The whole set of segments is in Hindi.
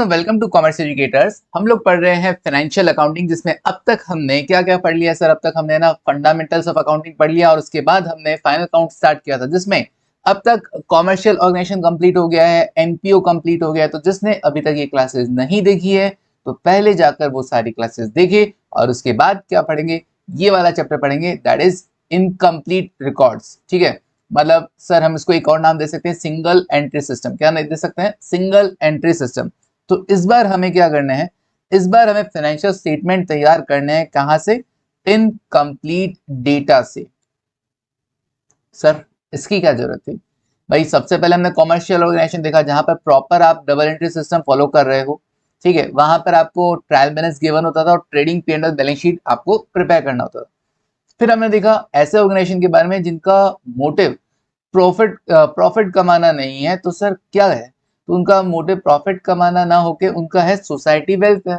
दोस्तों, वेलकम टू कॉमर्स एजुकेटर्स। हम लोग पढ़ रहे हैं फाइनेंशियल अकाउंटिंग, जिसमें अब तक हमने क्या क्या पढ़ लिया सर। अब तक हमने ना फंडामेंटल्स ऑफ अकाउंटिंग पढ़ लिया और उसके बाद हमने फाइनल अकाउंट स्टार्ट किया था, जिसमें अब तक कॉमर्शियल ऑर्गेनाइजेशन कंप्लीट हो गया है, एनपीओ कंप्लीट हो गया है। तो जिसने अभी तक ये क्लासेस नहीं देखी है तो पहले जाकर वो सारी क्लासेस देखे और उसके बाद क्या पढ़ेंगे, ये वाला चैप्टर पढ़ेंगे, दैट इज इनकम्प्लीट रिकॉर्ड्स। ठीक है, मतलब सर हम इसको एक और नाम दे सकते हैं, सिंगल एंट्री सिस्टम। क्या नहीं दे सकते हैं, सिंगल एंट्री सिस्टम। तो इस बार हमें क्या करना है, इस बार हमें फाइनेंशियल स्टेटमेंट तैयार करने हैं। कहां से? इनकम्प्लीट डेटा से। सर इसकी क्या जरूरत थी भाई? सबसे पहले हमने कॉमर्शियल ऑर्गेनाइजेशन देखा, जहां पर प्रॉपर आप डबल एंट्री सिस्टम फॉलो कर रहे हो। ठीक है, वहां पर आपको ट्रायल बैलेंस गिवन होता था और ट्रेडिंग P&L बैलेंस शीट आपको प्रिपेयर करना होता था। फिर हमने देखा ऐसे ऑर्गेनाइजेशन के बारे में जिनका मोटिव प्रॉफिट कमाना नहीं है। तो सर क्या है? तो उनका मोटिव प्रॉफिट कमाना ना होके उनका है सोसाइटी वेलफेयर।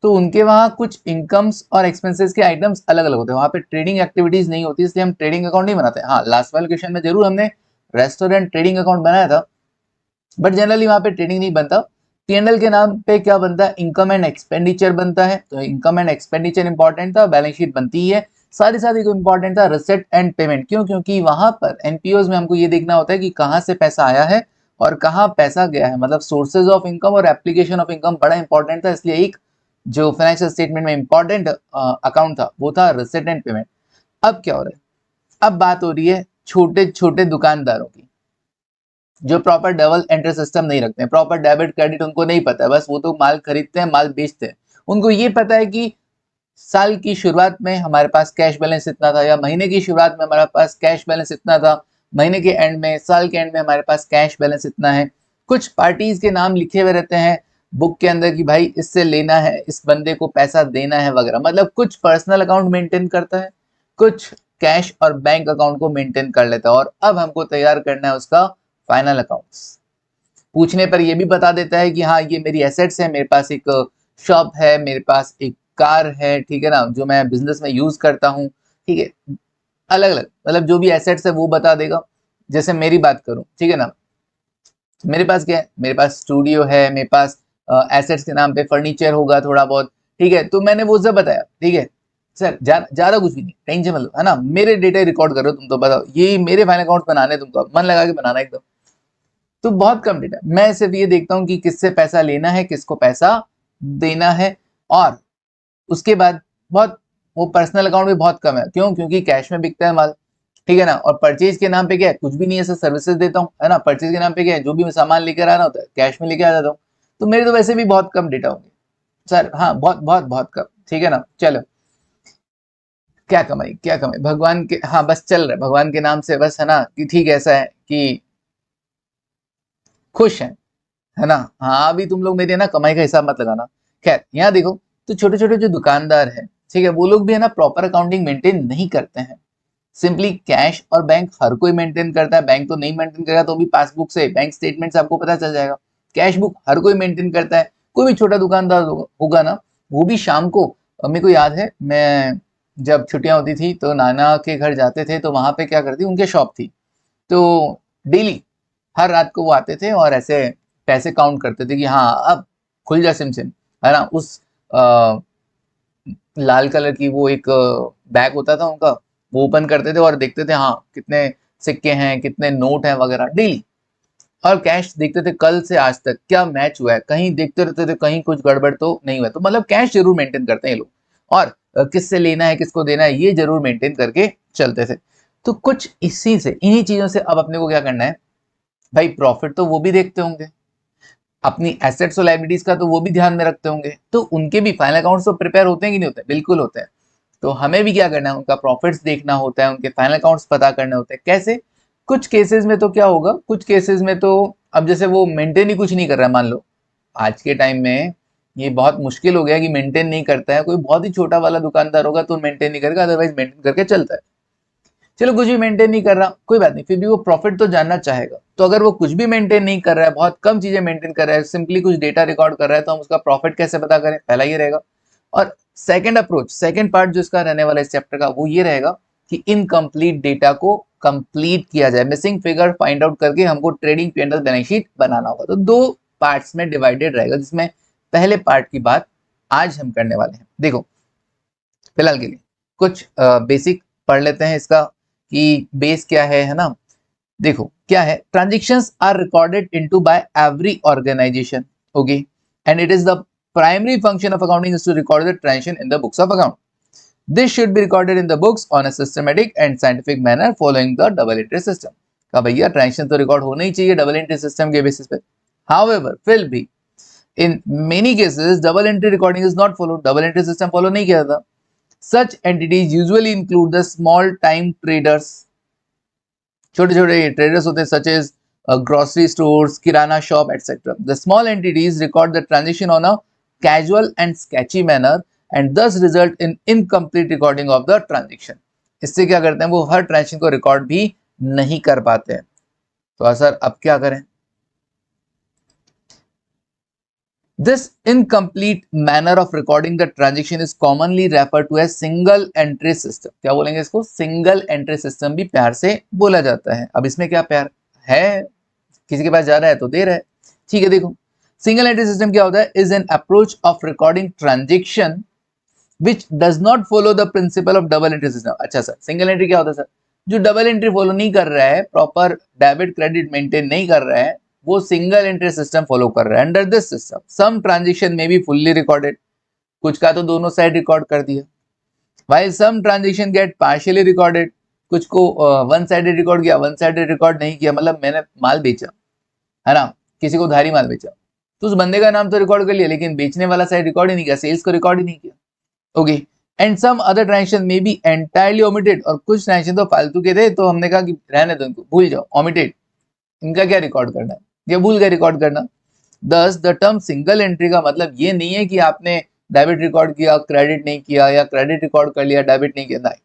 तो उनके वहां कुछ इनकम्स और एक्सपेंसेस के आइटम्स अलग अलग होते हैं, वहां पे ट्रेडिंग एक्टिविटीज नहीं होती, इसलिए हम ट्रेडिंग अकाउंट नहीं बनाते। हाँ, लास्ट वाले क्वेश्चन में जरूर हमने रेस्टोरेंट ट्रेडिंग अकाउंट बनाया था, बट जनरली वहां पे ट्रेडिंग नहीं बनता। P&L के नाम पे क्या बनता है? इनकम एंड एक्सपेंडिचर बनता है। तो इनकम एंड एक्सपेंडिचर इंपॉर्टेंट था, बैलेंस शीट बनती ही है। साथ ही साथ एक इंपॉर्टेंट था रिसिट एंड पेमेंट। क्यों? क्योंकि वहां पर एनपीओज में हमको ये देखना होता है कि कहाँ से पैसा आया है और कहाँ पैसा गया है, मतलब सोर्सेज ऑफ इनकम और एप्लीकेशन ऑफ इनकम बड़ा इंपॉर्टेंट था। इसलिए एक जो फाइनेंशियल स्टेटमेंट में इंपॉर्टेंट अकाउंट था वो था रिसिट एंड पेमेंट। अब क्या हो रहा है? अब बात हो रही है छोटे छोटे दुकानदारों की, जो प्रॉपर डबल एंट्री सिस्टम नहीं रखते हैं, प्रॉपर डेबिट क्रेडिट उनको नहीं पता है। बस वो तो माल खरीदते हैं, माल बेचते हैं। उनको ये पता है कि साल की शुरुआत में हमारे पास कैश बैलेंस इतना था, या महीने की शुरुआत में हमारे पास कैश बैलेंस इतना था, महीने के एंड में, साल के एंड में हमारे पास कैश बैलेंस इतना है। कुछ पार्टीज के नाम लिखे हुए रहते हैं बुक के अंदर कि भाई इससे लेना है, इस बंदे को पैसा देना है वगैरह। मतलब कुछ पर्सनल अकाउंट मेंटेन करता है, कुछ कैश और बैंक अकाउंट को मेंटेन कर लेता है। और अब हमको तैयार करना है उसका फाइनल अकाउंट्स। पूछने पर यह भी बता देता है कि हाँ ये मेरी एसेट्स है, मेरे पास एक शॉप है, मेरे पास एक कार है, ठीक है ना, जो मैं बिजनेस में यूज करता हूँ। ठीक है, अलग अलग मतलब जो भी एसेट्स है वो बता देगा। जैसे मेरी बात करूं, ठीक है ना, मेरे पास क्या है, मेरे पास स्टूडियो है, मेरे पास एसेट्स के नाम पे फर्नीचर होगा थोड़ा बहुत। ठीक है, तो मैंने वो सब बताया। ठीक है सर, ज्यादा कुछ भी नहीं, टेंशन मत लो, है ना। मेरे डेटा रिकॉर्ड करो तुम, तो बताओ ये मेरे फाइनल अकाउंट बनाने, तुमको मन लगा के बनाना एकदम। तो बहुत कम डेटा, मैं सिर्फ ये देखता हूँ कि किससे पैसा लेना है, किसको पैसा देना है। और उसके बाद बहुत, वो पर्सनल अकाउंट भी बहुत कम है। क्यों? क्योंकि कैश में बिकता है माल। ठीक है ना, और परचेज के नाम पे क्या है, कुछ भी नहीं है सर, सर्विसेज देता हूँ, है ना। परचेज के नाम पे क्या है, जो भी सामान लेकर आना होता है कैश में लेके आ जाता हूँ। तो मेरे तो वैसे भी बहुत कम डेटा होंगे सर, हाँ बहुत बहुत बहुत कम। ठीक है ना, चलो क्या कमाई, क्या कमाई भगवान के, हाँ बस चल रहा है भगवान के नाम से, बस है ना, कि ठीक ऐसा है कि खुश है ना। हाँ अभी तुम लोग मेरे ना कमाई का हिसाब मत लगाना। खैर यहाँ देखो, तो छोटे छोटे जो दुकानदार है, ठीक है, वो लोग भी है ना प्रॉपर अकाउंटिंग मेंटेन नहीं करते हैं। सिंपली कैश और बैंक हर कोई मेंटेन करता है, बैंक तो नहीं मेंटेन करेगा तो भी पासबुक से, बैंक स्टेटमेंट से आपको पता चल जाएगा। कैश बुक हर कोई मेंटेन करता है। कोई भी छोटा दुकानदार होगा ना, वो भी शाम को, मेरे को याद है मैं जब छुट्टियां होती थी तो नाना के घर जाते थे, तो वहां पे क्या करती, उनके शॉप थी, तो डेली हर रात को वो आते थे और ऐसे पैसे काउंट करते थे कि हाँ अब खुल जा सिम सिम, है ना। उस लाल कलर की वो एक बैग होता था उनका, वो ओपन करते थे और देखते थे हाँ कितने सिक्के हैं, कितने नोट हैं वगैरह डेली। और कैश देखते थे कल से आज तक क्या मैच हुआ है, कहीं देखते रहते थे कहीं कुछ गड़बड़ तो नहीं हुआ। तो मतलब कैश जरूर मेंटेन करते हैं ये लोग। और किससे लेना है, किसको देना है, ये जरूर मेंटेन करके चलते थे। तो कुछ इसी से, इन्हीं चीजों से अब अपने को क्या करना है भाई, प्रॉफिट तो वो भी देखते होंगे, अपनी एसेट्स और लायबिलिटीज का तो वो भी ध्यान में रखते होंगे। तो उनके भी फाइनल अकाउंट्स तो प्रिपेयर होते हैं कि नहीं होते? बिल्कुल होते हैं। तो हमें भी क्या करना है, उनका प्रॉफिट्स देखना होता है, उनके फाइनल अकाउंट्स पता करने होते हैं। कैसे? कुछ केसेस में तो क्या होगा, कुछ केसेस में तो अब जैसे वो मेंटेन ही कुछ नहीं कर रहा है, मान लो आज के टाइम में ये बहुत मुश्किल हो गया कि मेंटेन नहीं करता है। कोई बहुत ही छोटा वाला दुकानदार होगा तो मेंटेन नहीं करेगा, अदरवाइज मेंटेन करके चलता है। चलो कुछ भी मेंटेन नहीं कर रहा, कोई बात नहीं, फिर भी वो प्रॉफिट तो जानना चाहेगा। तो अगर वो कुछ भी मेंटेन नहीं कर रहा है, बहुत कम चीजें मेंटेन कर रहा है, सिंपली कुछ डेटा रिकॉर्ड कर रहा है, तो हम उसका प्रॉफिट कैसे पता करें, पहला ये रहेगा। और सेकंड अप्रोच, सेकंड पार्ट जो इसका रहने वाला है इस चैप्टर का, वो ये रहेगा कि इनकम्प्लीट डेटा को कंप्लीट किया जाए, मिसिंग फिगर फाइंड आउट करके हमको ट्रेडिंग P&L बैलेंस शीट बनाना होगा। तो दो पार्ट्स में डिवाइडेड रहेगा, जिसमें पहले पार्ट की बात आज हम करने वाले हैं। देखो फिलहाल के लिए कुछ बेसिक पढ़ लेते हैं इसका कि बेस क्या है ना। देखो क्या है, transactions are recorded into by every organization, okay, and it is the primary function of accounting is to record the transaction in the books of account. This should be recorded in the books on a systematic and scientific manner following the double entry system. का भैया ट्रांजेक्शन तो रिकॉर्ड होना ही चाहिए डबल एंट्री सिस्टम के बेसिस पे. However, फिर भी in many cases double entry recording is not followed. Double entry system follow नहीं किया था. Such entities usually include the small time traders. छोटे छोटे ट्रेडर्स होते हैं such as grocery stores, kirana shop, etc. The small entities record the transaction on a casual and sketchy manner and thus result in incomplete recording of the transaction. इससे क्या करते हैं, वो हर ट्रांजेक्शन को रिकॉर्ड भी नहीं कर पाते हैं. तो सर अब क्या करें? This incomplete manner of recording the transaction is commonly referred to as single entry system. क्या बोलेंगे इसको? सिंगल एंट्री सिस्टम भी प्यार से बोला जाता है. अब इसमें क्या प्यार है, किसी के पास जा रहा है तो दे रहा है. ठीक है, देखो सिंगल एंट्री सिस्टम क्या होता है, is an approach of recording transaction which does not follow the principle of double entry system. अच्छा सर, सिंगल एंट्री क्या होता है सर? जो डबल एंट्री फॉलो नहीं कर रहा है, प्रॉपर डेबिट क्रेडिट मेंटेन नहीं कर रहा है, वो सिंगल एंट्री सिस्टम फॉलो कर रहा है. Under this system some transaction में बी फुल्ली रिकॉर्डेड, कुछ का तो दोनों साइड रिकॉर्ड कर दिया, while some transaction get partially recorded, कुछ को वन साइडेड रिकॉर्ड किया, वन साइडेड रिकॉर्ड नहीं किया. मतलब मैंने माल बेचा है ना, किसी को उधारी माल बेचा, तो उस बंदे का नाम तो रिकॉर्ड कर लिया, लेकिन बेचने वाला साइड रिकॉर्ड ही नहीं किया, सेल्स को रिकॉर्ड ही नहीं किया. Okay, and some other transaction में बी एंटायरली ओमिटेड, और कुछ ट्रांजेक्शन तो फालतू के थे, तो हमने कहा कि रहने दो इनको, भूल जाओ, ओमिटेड, इनका क्या रिकॉर्ड करना है, ये भूल गए रिकॉर्ड करना. दस द टर्म सिंगल एंट्री का मतलब ये नहीं है कि आपने डेबिट रिकॉर्ड किया क्रेडिट नहीं किया, या क्रेडिट रिकॉर्ड कर लिया डेबिट नहीं किया. नहीं,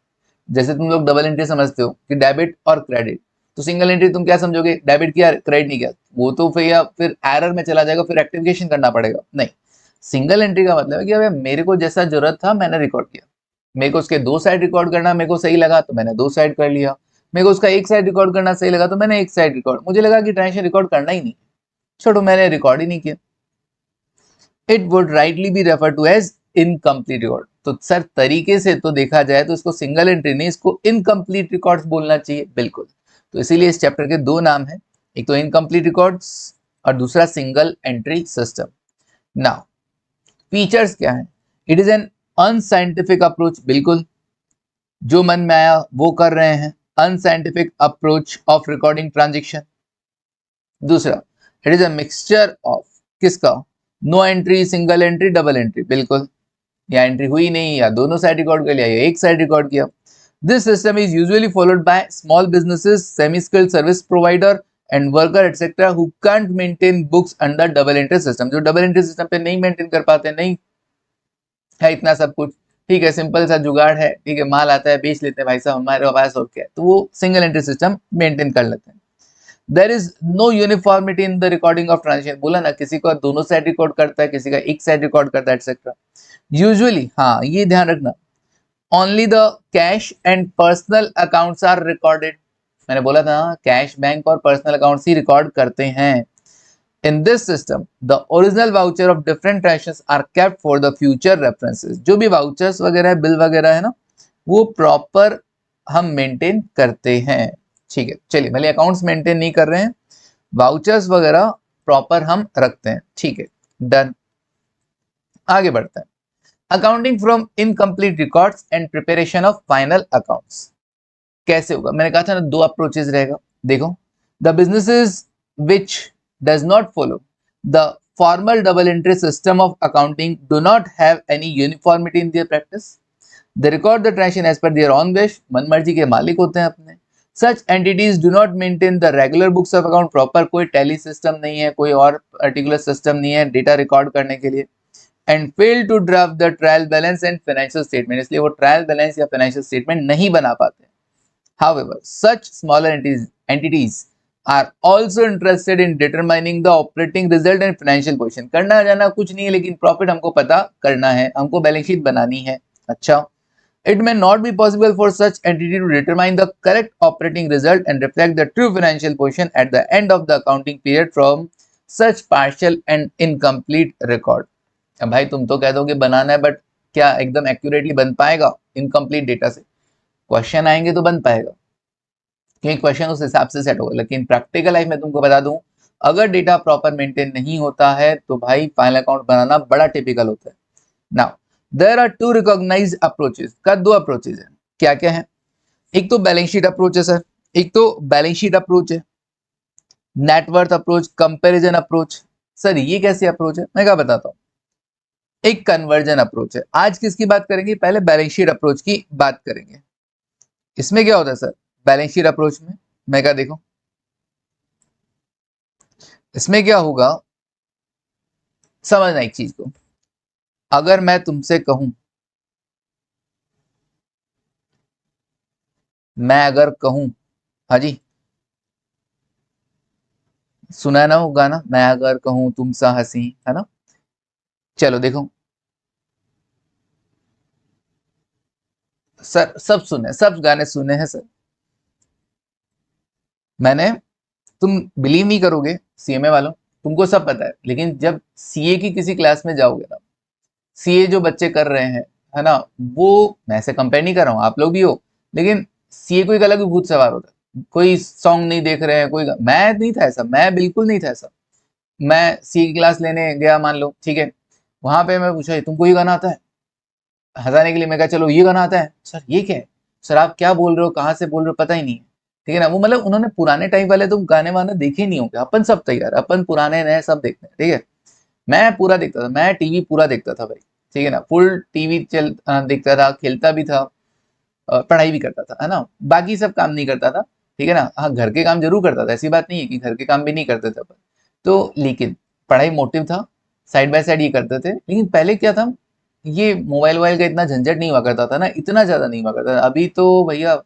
जैसे तुम लोग डबल एंट्री समझते हो कि डेबिट और क्रेडिट, तो सिंगल एंट्री तुम क्या समझोगे, डेबिट किया क्रेडिट नहीं किया, वो तो फिर एरर में चला जाएगा, फिर रेक्टिफिकेशन करना पड़ेगा. नहीं, सिंगल एंट्री का मतलब है कि अबे मेरे को जैसा जरूरत था मैंने रिकॉर्ड किया, मेरे को उसके दो साइड रिकॉर्ड करना मेरे को सही लगा तो मैंने दो साइड कर लिया, मेरे को उसका एक साइड रिकॉर्ड करना सही लगा तो मैंने एक साइड रिकॉर्ड, मुझे लगा कि ट्रांजेक्शन रिकॉर्ड करना ही नहीं, छोड़ो मैंने रिकॉर्ड ही नहीं किया. It would rightly be refer to as incomplete record. तो सर तरीके से तो देखा जाए तो इसको सिंगल एंट्री नहीं, इसको इनकम्प्लीट रिकॉर्ड्स बोलना चाहिए. बिल्कुल, तो इसीलिए इस चैप्टर के दो नाम हैं, एक तो इनकम्प्लीट रिकॉर्ड्स और दूसरा single entry system. Now features क्या है? It is an unscientific approach, बिल्कुल जो मन में आया वो कर रहे हैं, unscientific approach of recording transaction. दूसरा, it is a mixture of किसका, no entry, single entry, double entry. बिल्कुल, या एंट्री हुई नहीं, या दोनों साइड रिकॉर्ड कर लिया, या एक साइड रिकॉर्ड किया. This system is usually followed by small businesses, semi skilled service provider and worker etcetera who can't maintain books under double entry system. जो डबल एंट्री सिस्टम पे नहीं मेंटेन कर पाते, नहीं है इतना सब कुछ, ठीक है, सिंपल सा जुगाड़ है, ठीक है, माल आता है बेच लेते हैं भाई साहब हमारे पास और क्या है, तो वो सिंगल एंट्री सिस्टम मेंटेन कर लेते हैं. There is no uniformity in the recording of transaction. बोला ना, किसी को दोनों साइड रिकॉर्ड करता है, किसी का एक साइड रिकॉर्ड करता है एटसेट्रा. यूजुअली, हाँ ये ध्यान रखना, only the cash and personal accounts are recorded. मैंने बोला था कैश, बैंक और पर्सनल अकाउंट्स ही रिकॉर्ड करते हैं. In this system the original voucher of different transactions are kept for the future references. जो भी वाउचर्स वगैरह बिल वगैरह है ना, वो प्रॉपर हम मेंटेन करते हैं. ठीक है, चलिए, भले अकाउंट्स मेंटेन नहीं कर रहे हैं, वाउचर्स वगैरह प्रॉपर हम रखते हैं. ठीक है, डन. आगे बढ़ते हैं. Accounting from incomplete records and preparation of final accounts. कैसे होगा? मैंने कहा था ना, दो अप्रोचेस रहेगा. देखो, the businesses which does not follow the formal double entry system of accounting do not have any uniformity in their practice. They record the transaction as per their own wish. मन मर्जी के मालिक होते हैं अपने. Such entities do not maintain the regular books of account. Proper कोई tally system नहीं है, कोई और particular system नहीं है डेटा रिकॉर्ड करने के लिए. And fail to draft the trial balance and financial statement. इसलिए वो ट्रायल बैलेंस या फाइनेंशियल स्टेटमेंट नहीं बना पाते. However, such smaller entities are also interested in determining the operating result and financial position. करना जाना कुछ नहीं है, लेकिन प्रॉफिट हमको पता करना है, हमको बैलेंस शीट बनानी है. अच्छा, it may not be possible for such entity to determine the correct operating result and reflect the true financial position at the end of the accounting period from such partial and incomplete record. अब भाई तुम तो कह दोगे बनाना है, बट क्या एकदम एक्यूरेटली बन पाएगा इनकम्प्लीट डेटा से? क्वेश्चन आएंगे तो बन पाएगा, क्योंकि क्वेश्चन उस हिसाब से सेट होगा। लेकिन प्रैक्टिकल लाइफ में तुमको बता दूं, अगर डेटा प्रॉपर मेंटेन नहीं होता है तो भाई फाइनल अकाउंट बनाना बड़ा टिपिकल होता है। Now there are two recognized approaches, का दो अप्रोचेस हैं। क्या क्या है? एक तो बैलेंस शीट अप्रोच है सर, एक तो बैलेंस शीट अप्रोच है, net worth approach, comparison approach. Sir ये कैसी अप्रोच है? मैं क्या बताता हूँ। एक कन्वर्जन अप्रोच है। आज किसकी बात करेंगे? पहले बैलेंस शीट अप्रोच की बात करेंगे। इसमें क्या होता है सर बैलेंस शीट अप्रोच में? मैं क्या देखो, इसमें क्या होगा, समझना एक चीज को। अगर मैं तुमसे कहूं, मैं अगर कहूं, हाँ जी, सुना है ना वो गाना, मैं अगर कहूं तुम सा हंसी, है ना? चलो देखो सर, सब सुने, सब गाने सुने हैं सर मैंने। तुम बिलीव नहीं करोगे सीएमए वालों, तुमको सब पता है, लेकिन जब सीए की किसी क्लास में जाओगे ना, सीए जो बच्चे कर रहे हैं, है ना, वो, मैं ऐसे कंपेयर नहीं कर रहा हूँ, आप लोग भी हो, लेकिन सीए को एक अलग ही भूत सवार होता है। कोई सॉन्ग नहीं देख रहे हैं, कोई, मैं नहीं था ऐसा, मैं बिल्कुल नहीं था ऐसा। मैं सीए की क्लास लेने गया, मान लो, ठीक है, वहां पे मैं पूछा तुमको ये गाना आता है? हंसाने के लिए मैं कहा चलो ये गाना आता है। सर ये क्या है? सर आप क्या बोल रहे हो, कहाँ से बोल रहे हो, पता ही नहीं है। ठीक है ना, वो मतलब उन्होंने पुराने टाइम वाले तुम गाने वाने देखे नहीं होंगे, अपन सब तैयार, अपन पुराने नए सब देखते हैं, ठीक है। मैं पूरा देखता था, मैं टीवी पूरा देखता था भाई, ठीक है ना, फुल टीवी चल देखता था, खेलता भी था, पढ़ाई भी करता था, है ना, बाकी सब काम नहीं करता था, ठीक है ना। हाँ घर के काम जरूर करता था, ऐसी बात नहीं है कि घर के काम भी नहीं करते थे अपन, तो लेकिन पढ़ाई मोटिव था, साइड बाय साइड ये करते थे। लेकिन पहले क्या था, ये मोबाइल वोबाइल का इतना झंझट नहीं हुआ करता था ना, इतना ज्यादा नहीं हुआ करता था। अभी तो भैया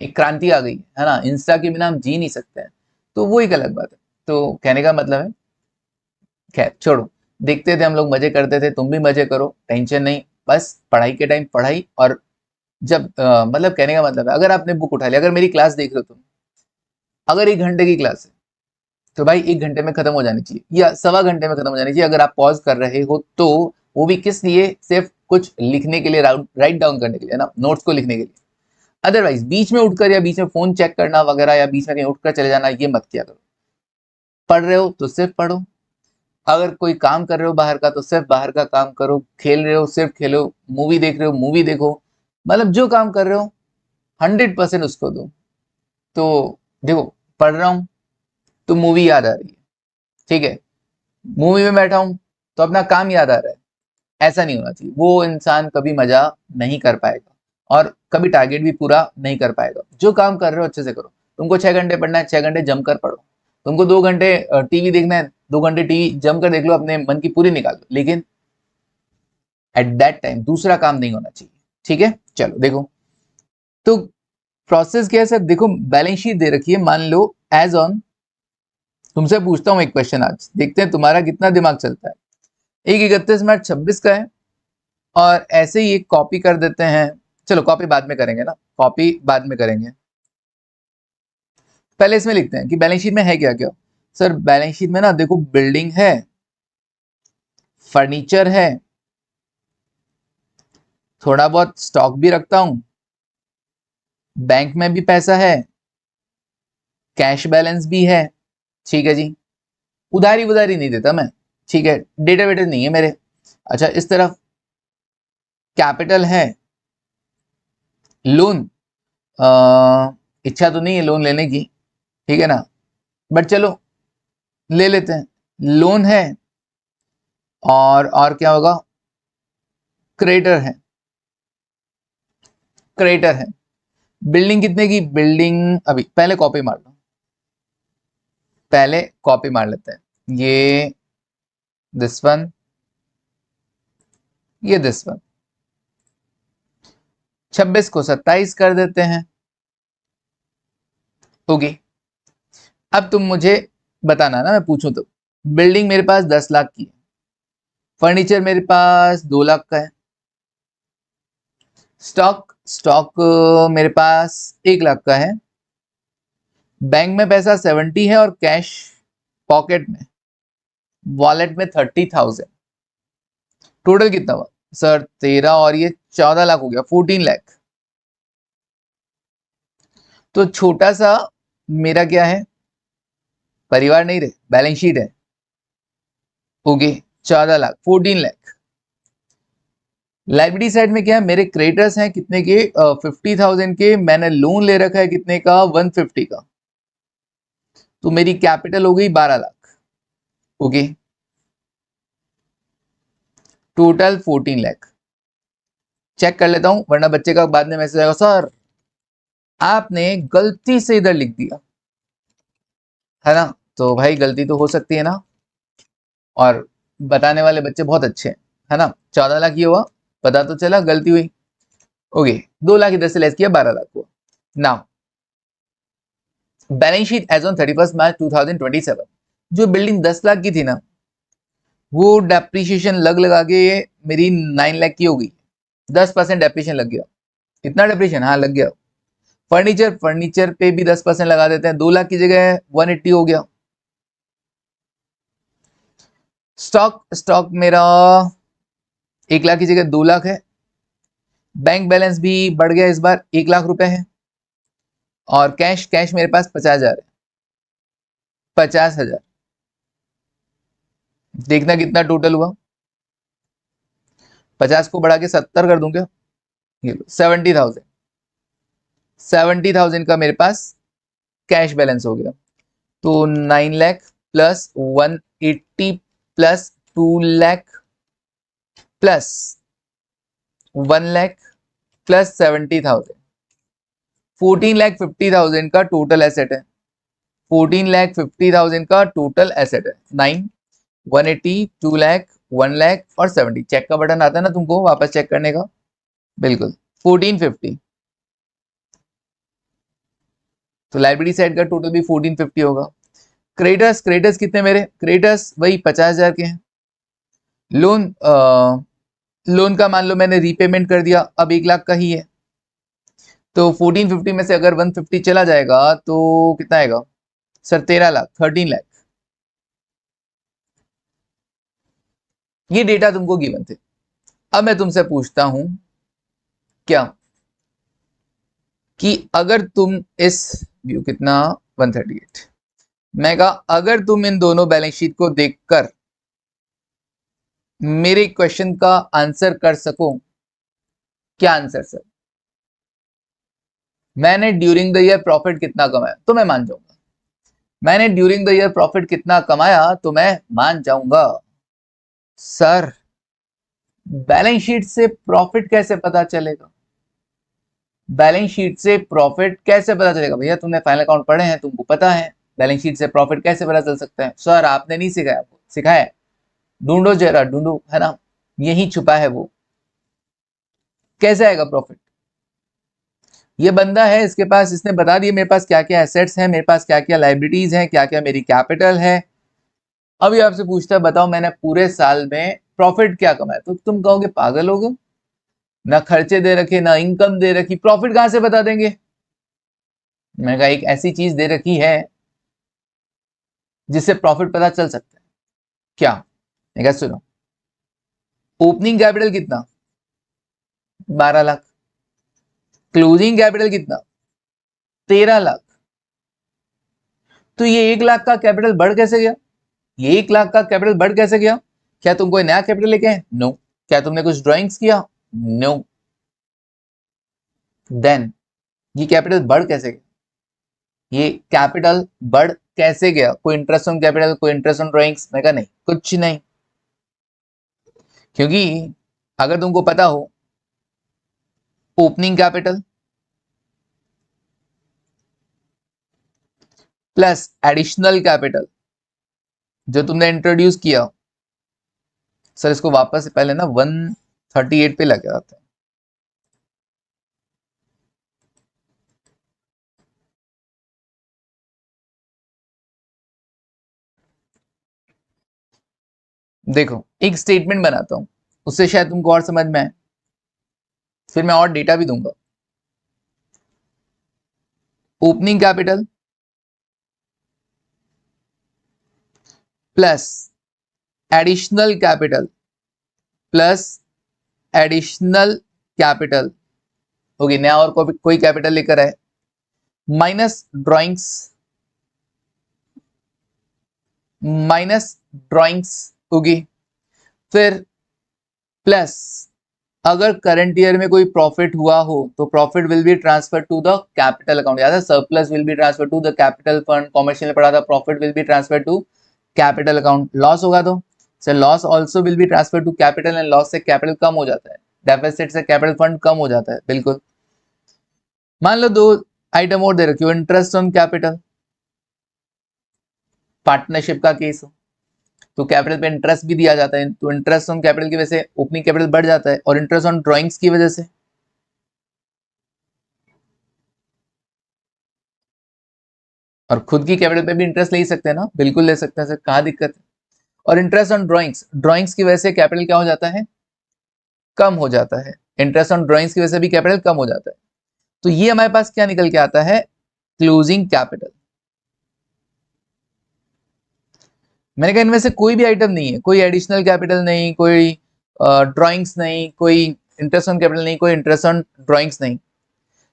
एक क्रांति आ गई है ना, इंस्टा के बिना हम जी नहीं सकते हैं, तो वो एक अलग बात है। तो कहने का मतलब है, खैर छोड़ो, देखते थे हम लोग, मजे करते थे, तुम भी मजे करो, टेंशन नहीं, बस पढ़ाई के टाइम पढ़ाई। और जब मतलब कहने का मतलब है, अगर आपने बुक उठा लिया, अगर मेरी क्लास देख रहे हो तुम, अगर 1 घंटे की क्लास है तो भाई 1 घंटे में खत्म हो जानी चाहिए, या सवा घंटे में खत्म हो जानी चाहिए। अगर आप पॉज कर रहे हो तो वो भी किस लिए? सिर्फ कुछ लिखने के लिए, राइट डाउन करने के लिए, ना, नोट्स को लिखने के लिए। अदरवाइज बीच में उठकर या बीच में फोन चेक करना वगैरह, या बीच में कहीं उठकर चले जाना, ये मत किया करो। पढ़ रहे हो तो सिर्फ पढ़ो, अगर कोई काम कर रहे हो बाहर का तो सिर्फ बाहर का काम करो, खेल रहे हो सिर्फ खेलो, मूवी देख रहे हो मूवी देखो, मतलब जो काम कर रहे हो 100% उसको दो। तो देखो, पढ़ रहा हूं तो मूवी याद आ रही है, ठीक है, मूवी में बैठा हूं तो अपना काम याद आ रहा है, ऐसा नहीं होना चाहिए। वो इंसान कभी मजा नहीं कर पाएगा और कभी टारगेट भी पूरा नहीं कर पाएगा। जो काम कर रहे हो अच्छे से करो। तुमको 6 घंटे पढ़ना है, 6 घंटे जमकर पढ़ो। तुमको 2 घंटे टीवी देखना है, 2 घंटे टीवी जमकर देख लो, अपने मन की पूरी निकाल लो, लेकिन एट दैट टाइम दूसरा काम नहीं होना चाहिए, ठीक है। चलो देखो, तो प्रोसेस क्या है सर? देखो बैलेंस शीट दे रखी है, मान लो एज ऑन, तुमसे पूछता हूं एक क्वेश्चन, आज देखते हैं तुम्हारा कितना दिमाग चलता है। एक 31 मार्च 26 का है, और ऐसे ही एक कॉपी कर देते हैं। चलो कॉपी बाद में करेंगे ना, कॉपी बाद में करेंगे, पहले इसमें लिखते हैं कि बैलेंस शीट में है क्या क्या। सर बैलेंस शीट में ना देखो, बिल्डिंग है, फर्नीचर है, थोड़ा बहुत स्टॉक भी रखता हूं, बैंक में भी पैसा है, कैश बैलेंस भी है, ठीक है जी, उधारी उधारी नहीं देता मैं, ठीक है, डेटा वेटा नहीं है मेरे। अच्छा इस तरफ कैपिटल है, लोन, इच्छा तो नहीं है लोन लेने की, ठीक है ना, बट चलो ले लेते हैं, लोन है, और क्या होगा, क्रेडिटर है, क्रेडिटर है। बिल्डिंग कितने की? बिल्डिंग अभी पहले कॉपी मार लो, पहले कॉपी मार लेते हैं, ये दिस वन, ये दिस वन, 26 को 27 कर देते हैं, ओके। अब तुम मुझे बताना ना, मैं पूछूं तो, बिल्डिंग मेरे पास 10 लाख की है, फर्नीचर मेरे पास 2 लाख का है, स्टॉक स्टॉक मेरे पास 1 लाख का है, बैंक में पैसा 70 है, और कैश पॉकेट में, वॉलेट में 30,000, टोटल कितना हुआ सर? 13 और ये 14 लाख हो गया, 14 लाख। तो छोटा सा मेरा क्या है, परिवार नहीं रहे, बैलेंस शीट है। Okay, 14 lakh, 14 lakh. Liability side में क्या है, मेरे क्रेडिटर्स हैं कितने के, 50,000 के। मैंने लोन ले रखा है कितने का, 150 का। तो मेरी कैपिटल हो गई 12 lakh. Okay, total 14 lakh. Check कर लेता हूं, वरना बच्चे का बाद में मैसेज आएगा, सर आपने गलती से इधर लिख दिया, है ना। तो भाई गलती तो हो सकती है ना, और बताने वाले बच्चे बहुत अच्छे हैं, है ना। 14 लाख ये हुआ, पता तो चला गलती हुई। ओके, 2 लाख इधर से लेस किया, 12 लाख हुआ। Now balance sheet as on 31 March 2027, जो बिल्डिंग 10 लाख की थी ना, वो डेप्रीशिएशन लगा के मेरी 9 लाख की हो गई। 10% डेप्रीशिएशन लग गया। इतना डेप्रीशिएशन, हाँ लग गया। फर्नीचर पे भी 10% लगा देते हैं, 2 लाख की जगह 180 हो गया। स्टॉक मेरा 1 लाख की जगह 2 लाख है। बैंक बैलेंस भी बढ़ गया, इस बार 1 लाख रुपए है। और कैश मेरे पास 50,000 है, 50,000। देखना कितना टोटल हुआ, 50 को बढ़ा के 70 कर दूं क्या, 70,000। 70,000 का मेरे पास कैश बैलेंस हो गया। तो 9 lakh plus 180 plus 2 lakh plus 1 lakh plus 70,000, 14,50,000 का टोटल एसेट है। 14,50,000 का टोटल एसेट है। 9, 180, 2 लाख, 1 लाख और 70। चेक का बटन आता है ना तुमको वापस चेक करने का, बिल्कुल 1450। तो लाइब्रेरी साइड का टोटल भी 1450 होगा। क्रेडिटर्स कितने मेरे, क्रेडिटर्स वही 50,000 के हैं। लोन का मान लो मैंने रीपेमेंट कर दिया, अब 1 लाख का ही है। तो 1450 में से अगर 150 चला जाएगा तो कितना आएगा सर, 13 लाख, 13 लाख। ये डेटा तुमको गिवन थे। अब मैं तुमसे पूछता हूं क्या, कि अगर तुम इस व्यू कितना 138, मैं कहा अगर तुम इन दोनों बैलेंस शीट को देखकर मेरे क्वेश्चन का आंसर कर सको, क्या आंसर सर, मैंने ड्यूरिंग द ईयर प्रॉफिट कितना कमाया, तो मैं मान जाऊंगा। मैंने ड्यूरिंग द ईयर प्रॉफिट कितना कमाया तो मैं मान जाऊंगा। सर बैलेंस शीट से प्रॉफिट कैसे पता चलेगा, बैलेंस शीट से प्रॉफिट कैसे पता चलेगा? भैया तुमने फाइनल अकाउंट पढ़े हैं, तुमको पता है बैलेंस शीट से प्रॉफिट कैसे पता चल सकता है। सर आपने नहीं सिखाया, आपको सिखाया, ढूंढो जरा ढूंढो, है ना, यही छुपा है वो। कैसे आएगा प्रॉफिट? ये बंदा है, इसके पास, इसने बता दिया मेरे पास क्या क्या एसेट्स हैं, मेरे पास क्या क्या लाइबिलिटीज हैं, क्या क्या मेरी कैपिटल है। अभी आपसे पूछता है बताओ मैंने पूरे साल में प्रॉफिट क्या कमाया, तो तुम कहोगे पागल हो गए, ना खर्चे दे रखे ना इनकम दे रखी, प्रॉफिट कहां से बता देंगे। मैंने कहा एक ऐसी चीज दे रखी है जिससे प्रॉफिट पता चल सकता है। क्या? मैं कहा सुनो, ओपनिंग कैपिटल कितना, 12 लाख। क्लोजिंग कैपिटल कितना, 13 लाख। तो ये 1 लाख का कैपिटल बढ़ कैसे गया, ये 1 लाख का कैपिटल बढ़ कैसे गया? क्या तुम कोई नया कैपिटल लेके आए? नो। क्या तुमने कुछ ड्राइंग्स किया? नो। देन ये कैपिटल बढ़ कैसे गया, ये कैपिटल बढ़ कैसे गया? कोई इंटरेस्ट ऑन कैपिटल, कोई इंटरेस्ट ऑन ड्राइंग्स? मैं कहा नहीं, कुछ नहीं। क्योंकि अगर तुमको पता हो opening capital plus additional capital जो तुमने इंट्रोड्यूस किया, सर इसको वापस से पहले ना 138 पे लगे आते हैं। देखो एक स्टेटमेंट बनाता हूं, उससे शायद तुमको और समझ में आए, फिर मैं और डेटा भी दूंगा। Opening capital plus additional capital plus additional capital होगी, नया और कोई कैपिटल लेकर आए, माइनस ड्राइंग्स होगी, फिर प्लस अगर करंट ईयर में कोई प्रॉफिट हुआ हो तो profit will be transfer to the capital account, याद है surplus will be transfer to the capital fund, commercial में पढ़ा था profit will be transfer to capital account, loss होगा तो sir loss also will be transfer to capital and loss से कैपिटल कम हो जाता है, डेफिसिट से कैपिटल फंड कम हो जाता है, बिल्कुल। मान लो दो आइटम और दे रखी हो, इंटरेस्ट ऑन कैपिटल, पार्टनरशिप का केस हो तो कैपिटल पे इंटरेस्ट भी दिया जाता है, तो इंटरेस्ट ऑन कैपिटल की वजह से ओपनिंग कैपिटल बढ़ जाता है, और इंटरेस्ट ऑन ड्राइंग्स की वजह से और खुद की कैपिटल पे भी इंटरेस्ट ले ही सकते हैं ना, बिल्कुल ले सकते हैं सर, कहाँ दिक्कत है। और इंटरेस्ट ऑन ड्राइंग्स की वजह से कैपिटल क्या हो जाता है, कम हो जाता है, इंटरेस्ट ऑन ड्राइंग्स की वजह से भी कैपिटल कम हो जाता है। तो ये हमारे पास क्या निकल के आता है, क्लोजिंग कैपिटल। मैंने कहा इनमें से कोई भी आइटम नहीं है, कोई एडिशनल कैपिटल नहीं, कोई ड्राइंग्स नहीं, कोई इंटरेस्ट ऑन कैपिटल नहीं, कोई इंटरेस्ट ऑन ड्राइंग्स नहीं,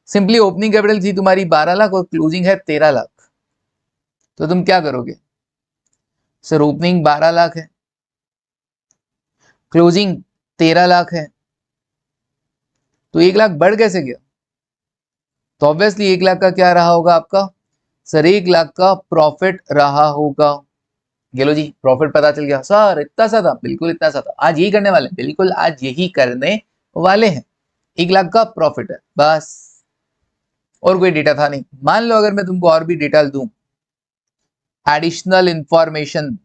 सिंपली ओपनिंग कैपिटल थी तुम्हारी 12 लाख और क्लोजिंग है 13 लाख, तो तुम क्या करोगे सर, ओपनिंग 12 लाख है, क्लोजिंग 13 लाख है, तो 1 लाख बढ़ कैसे गया, तो ऑब्वियसली 1 लाख का क्या रहा होगा आपका सर, 1 लाख का प्रॉफिट रहा होगा। गेलो जी प्रॉफिट पता चल गया सर, इतना सा था, बिल्कुल इतना सा था, आज यही करने वाले, बिल्कुल आज यही करने वाले हैं, 1 लाख का प्रॉफिट है बस, और कोई डेटा था नहीं। मान लो अगर मैं तुमको और भी डेटा दूं, एडिशनल इंफॉर्मेशन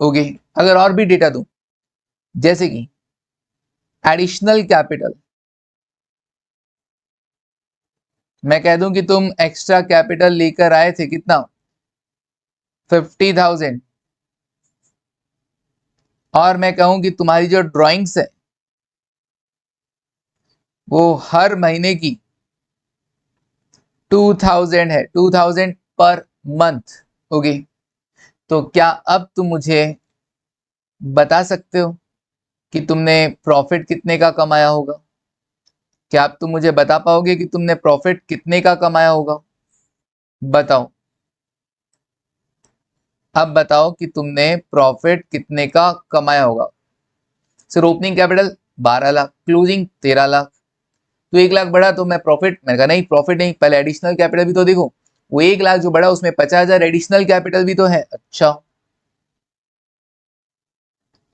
ओके, अगर और भी डेटा दूं जैसे कि एडिशनल कैपिटल, मैं कह दूं कि तुम एक्स्ट्रा कैपिटल लेकर आए थे कितना 50,000, और मैं कहूं कि तुम्हारी जो ड्राइंग्स है वो हर महीने की 2000 है, 2000 पर मंथ होगी, तो क्या अब तुम मुझे बता सकते हो कि तुमने प्रॉफिट कितने का कमाया होगा, क्या अब तुम मुझे बता पाओगे कि तुमने प्रॉफिट कितने का कमाया होगा, बताओ, अब बताओ कि तुमने प्रॉफिट कितने का कमाया होगा। सिर्फ opening capital 12 lakh, closing 13 lakh, तो 1 लाख बढ़ा तो मैं प्रॉफिट, मैंने कहा नहीं प्रॉफिट नहीं, पहले एडिशनल कैपिटल भी तो देखो, वो 1 लाख जो बढ़ा उसमें 50,000 एडिशनल कैपिटल भी तो है। अच्छा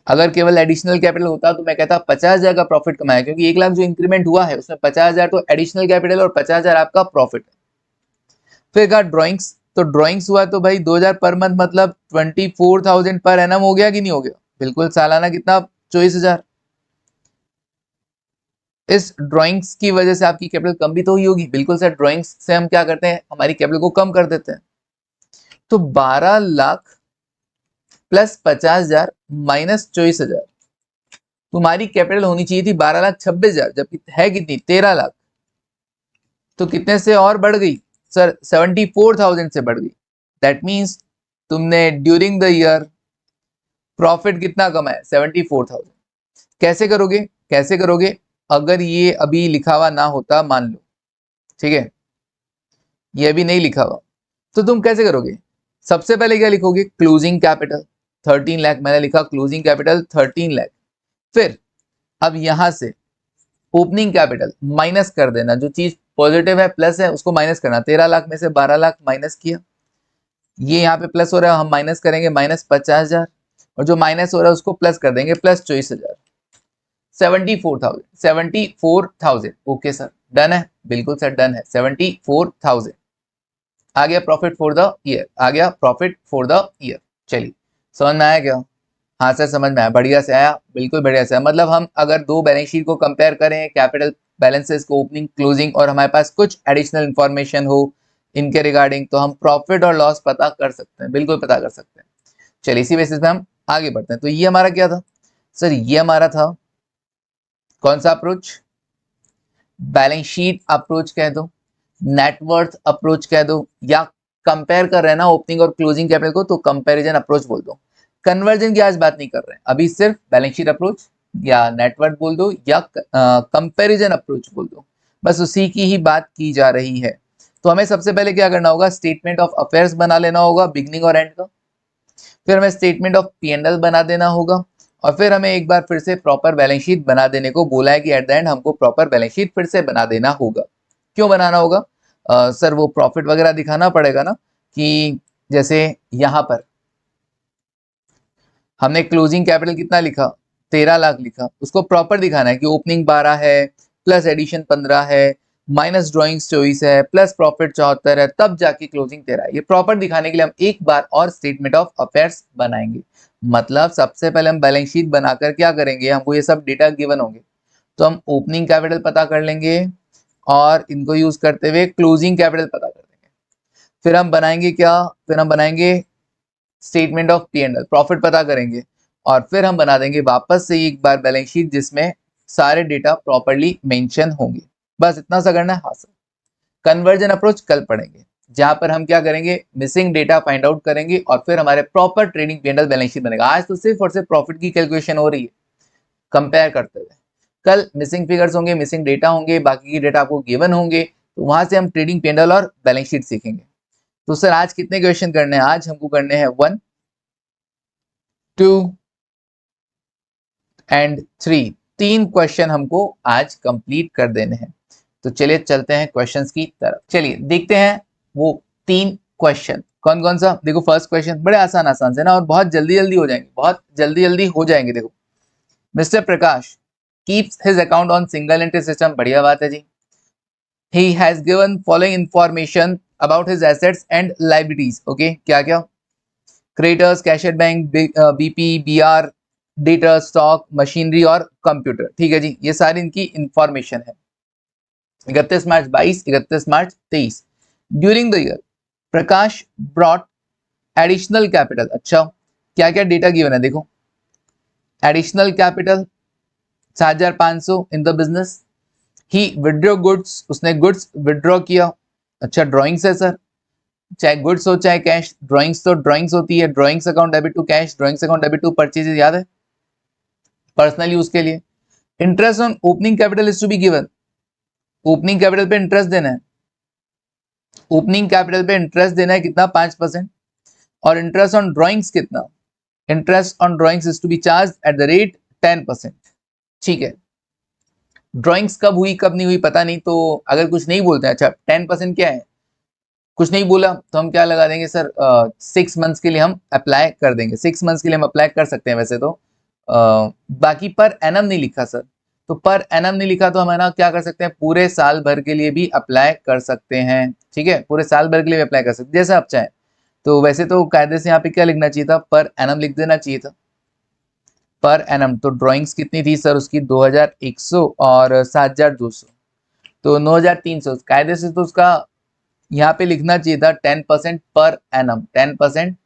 अगर केवल एडिशनल कैपिटल होता तो मैं कहता 50,000 का प्रॉफिट कमाया, क्योंकि 1 लाख जो इंक्रीमेंट हुआ है उसमें 50,000 तो एडिशनल कैपिटल और 50,000 आपका प्रॉफिट है। फिर कहा ड्रॉइंग्स, तो ड्रॉइंग्स हुआ तो भाई 2,000 पर मंथ मतलब 24,000 पर एनम हो गया कि नहीं हो गया, बिल्कुल सालाना कितना 24,000। इस ड्राइंग्स की वजह से आपकी कैपिटल कम भी तो हुई होगी, बिल्कुल सर, ड्राइंग्स से हम क्या करते हैं, हमारी कैपिटल को कम कर देते हैं। तो 12 लाख प्लस 50,000 माइनस 24,000, तुम्हारी कैपिटल होनी चाहिए थी 12,26,000, जबकि है कितनी 13 लाख, तो कितने से और बढ़ गई सर, 74,000 से बढ़ गई। दैट मीन्स तुमने ड्यूरिंग द ईयर प्रॉफिट कितना कमाया 74,000। कैसे करोगे, कैसे करोगे, अगर ये अभी लिखा हुआ ना होता मान लो, ठीक है, ये अभी नहीं लिखा हुआ, तो तुम कैसे करोगे, सबसे पहले क्या लिखोगे, क्लोजिंग कैपिटल 13 लाख, मैंने लिखा क्लोजिंग कैपिटल 13 लाख, फिर अब यहां से ओपनिंग कैपिटल माइनस कर देना, जो चीज पॉजिटिव है प्लस है उसको माइनस करना, 13 लाख में से 12 लाख माइनस किया, ये यहाँ पे प्लस हो रहा है, हम माइनस करेंगे माइनस 50,000, और जो माइनस हो रहा है उसको प्लस कर देंगे प्लस 24,000, 74,000 ओके सर, डन है, बिल्कुल सर डन है, 74,000 आ गया प्रॉफिट फॉर द ईयर, आ गया प्रॉफिट फॉर द ईयर। चलिए समझ में आया क्या, हाँ सर समझ में आया, बढ़िया से आया, बिल्कुल बढ़िया से आया। मतलब हम अगर दो बैलेंस शीट को कंपेयर करें, कैपिटल बैलेंसेस को, ओपनिंग क्लोजिंग, और हमारे पास कुछ एडिशनल इंफॉर्मेशन हो इनके रिगार्डिंग, तो हम प्रॉफिट और लॉस पता कर सकते हैं, बिल्कुल पता कर सकते हैं। चलिए इसी बेसिस पे हम आगे बढ़ते हैं। तो ये हमारा क्या था सर, ये हमारा था कौन सा अप्रोच, बैलेंस शीट अप्रोच कह दो, नेटवर्थ अप्रोच कह दो, या कंपेयर कर रहे हैं ना ओपनिंग और क्लोजिंग कैपिटल को, तो कंपैरिजन अप्रोच बोल दो। कन्वर्जन की आज बात नहीं कर रहे हैं, अभी सिर्फ बैलेंस शीट अप्रोच या नेटवर्थ बोल दो या कंपैरिजन अप्रोच बोल दो, बस उसी की ही बात की जा रही है। तो हमें सबसे पहले क्या करना होगा, स्टेटमेंट ऑफ अफेयर्स बना लेना होगा बिगनिंग और एंड का, फिर हमें स्टेटमेंट ऑफ P&L बना देना होगा, और फिर हमें एक बार फिर से प्रॉपर बैलेंस शीट बना देने को बोला है कि एट द एंड हमको प्रॉपर बैलेंस शीट फिर से बना देना होगा। क्यों बनाना होगा? सर वो प्रॉफिट वगैरह दिखाना पड़ेगा ना, कि जैसे यहाँ पर हमने क्लोजिंग कैपिटल कितना लिखा, 13 लाख लिखा, उसको प्रॉपर दिखाना है कि ओपनिंग 12 है, प्लस एडिशन 15 है, माइनस ड्रॉइंग्स 24 है, प्लस प्रॉफिट 74 है, तब जाके क्लोजिंग 13 है। ये प्रॉपर दिखाने के लिए हम एक बार और स्टेटमेंट ऑफ अफेयर्स बनाएंगे। मतलब सबसे पहले हम बैलेंस शीट बनाकर क्या करेंगे, हमको ये सब डेटा गिवन होंगे, तो हम ओपनिंग कैपिटल पता कर लेंगे और इनको यूज करते हुए क्लोजिंग कैपिटल पता कर लेंगे। फिर हम बनाएंगे क्या, फिर हम बनाएंगे स्टेटमेंट ऑफ P&L, प्रॉफिट पता करेंगे, और फिर हम बना देंगे वापस से एक बार बैलेंस शीट जिसमें सारे डेटा प्रॉपर्ली मेंशन होंगे। बस इतना सा करना है। हाँ सर, कन्वर्जन अप्रोच कल पढ़ेंगे, जहां पर हम क्या करेंगे, मिसिंग डेटा फाइंड आउट करेंगे और फिर हमारे proper trading P&L balance sheet बनेगा। आज तो सिर्फ और सिर्फ प्रॉफिट की कैलकुलेशन हो रही है कंपेयर करते हुए, कल मिसिंग फिगर्स होंगे, मिसिंग डेटा होंगे, बाकी की डेटा आपको गिवन होंगे, तो वहां से हम ट्रेडिंग P&L और बैलेंस शीट सीखेंगे। तो सर आज कितने क्वेश्चन करने हैं, आज हमको करने हैं 1, 2 एंड 3, 3 क्वेश्चन हमको आज कंप्लीट कर देने हैं। तो चलिए चलते हैं क्वेश्चंस की तरफ, चलिए देखते हैं वो 3 क्वेश्चन कौन कौन सा। देखो फर्स्ट क्वेश्चन बड़े आसान आसान से ना, और बहुत जल्दी जल्दी हो जाएंगे, बहुत जल्दी जल्दी हो जाएंगे। देखो, mister Prakash keeps his account on single entry system, बढ़िया बात है जी। He has given following information about his assets and liabilities, okay, क्या क्या, creditors, cash at bank, B P, B R, data, stock, machinery और कंप्यूटर। ठीक है जी, ये सारी इनकी इंफॉर्मेशन है। 31 March 22, 31 March 23, during the year Prakash brought additional capital. अच्छा, क्या क्या डेटा गिवन है, देखो additional capital 7500 in the business, he withdraw goods, उसने गुड्स विड्रॉ किया। अच्छा, ड्रॉइंग्स है सर, चाहे गुड्स हो चाहे कैश, ड्रॉइंग्स तो ड्रॉइंग्स होती है, drawings account debit to cash, drawings account debit to purchases, याद है, पर्सनल यूज के लिए। Interest on opening capital is to be given, opening capital पे इंटरेस्ट देना है, ओपनिंग कैपिटल पे इंटरेस्ट देना है कितना, 5%। और इंटरेस्ट ऑन ड्रॉइंग्स कितना, interest on drawings is to be charge at the rate 10%। ठीक है, ड्रॉइंग्स कब हुई कब नहीं हुई पता नहीं, तो अगर कुछ नहीं बोलते हैं, अच्छा 10% क्या है, कुछ नहीं बोला तो हम क्या लगा देंगे सर, 6 मंथ्स के लिए हम अप्लाई कर देंगे, 6 मंथ्स के लिए हम अप्लाई कर सकते हैं वैसे तो। बाकी पर एनम नहीं लिखा सर, तो पर एनम नहीं लिखा तो हम है ना क्या कर सकते हैं, पूरे साल भर के लिए भी अप्लाई कर सकते हैं। ठीक है, पूरे साल भर के लिए भी अप्लाई कर सकते हैं, जैसे आप चाहें। तो वैसे तो कायदे से यहाँ पे क्या लिखना चाहिए था, पर एनम लिख देना चाहिए था, पर एनम। तो ड्रॉइंग्स कितनी थी सर उसकी, 2100 और 7200, तो 9300, कायदे से तो उसका यहाँ पे लिखना चाहिए था 10% पर एनम, 10%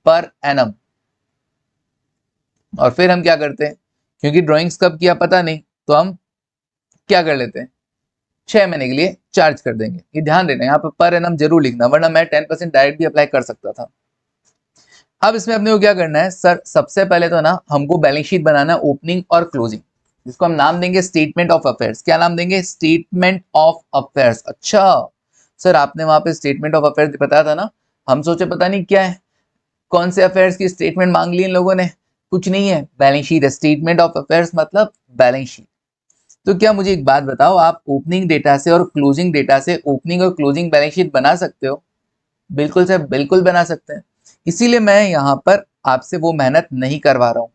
पर एनम। और फिर हम क्या करते हैं, क्योंकि ड्राइंग्स कब किया पता नहीं, तो हम क्या कर लेते हैं, 6 महीने के लिए चार्ज कर देंगे। ये ध्यान देना, यहाँ पर एनम जरूर लिखना, वरना मैं 10% डायरेक्ट भी अप्लाई कर सकता था। अब इसमें अपने को क्या करना है सर, सबसे पहले तो ना हमको बैलेंस शीट बनाना है ओपनिंग और क्लोजिंग, जिसको हम नाम देंगे स्टेटमेंट ऑफ अफेयर्स। क्या नाम देंगे, स्टेटमेंट ऑफ अफेयर्स। अच्छा सर, आपने वहां पे स्टेटमेंट ऑफ अफेयर्स बताया था ना, हम सोचे पता नहीं क्या है, कौन से अफेयर्स की स्टेटमेंट मांग ली इन लोगों ने, कुछ नहीं है, बैलेंस शीट है। स्टेटमेंट ऑफ अफेयर्स मतलब बैलेंस शीट। तो क्या मुझे एक बात बताओ, आप ओपनिंग डेटा से और क्लोजिंग डेटा से ओपनिंग और क्लोजिंग बैलेंस शीट बना सकते हो? बिल्कुल सर, बिल्कुल बना सकते हैं, इसीलिए मैं यहाँ पर आपसे वो मेहनत नहीं करवा रहा हूँ।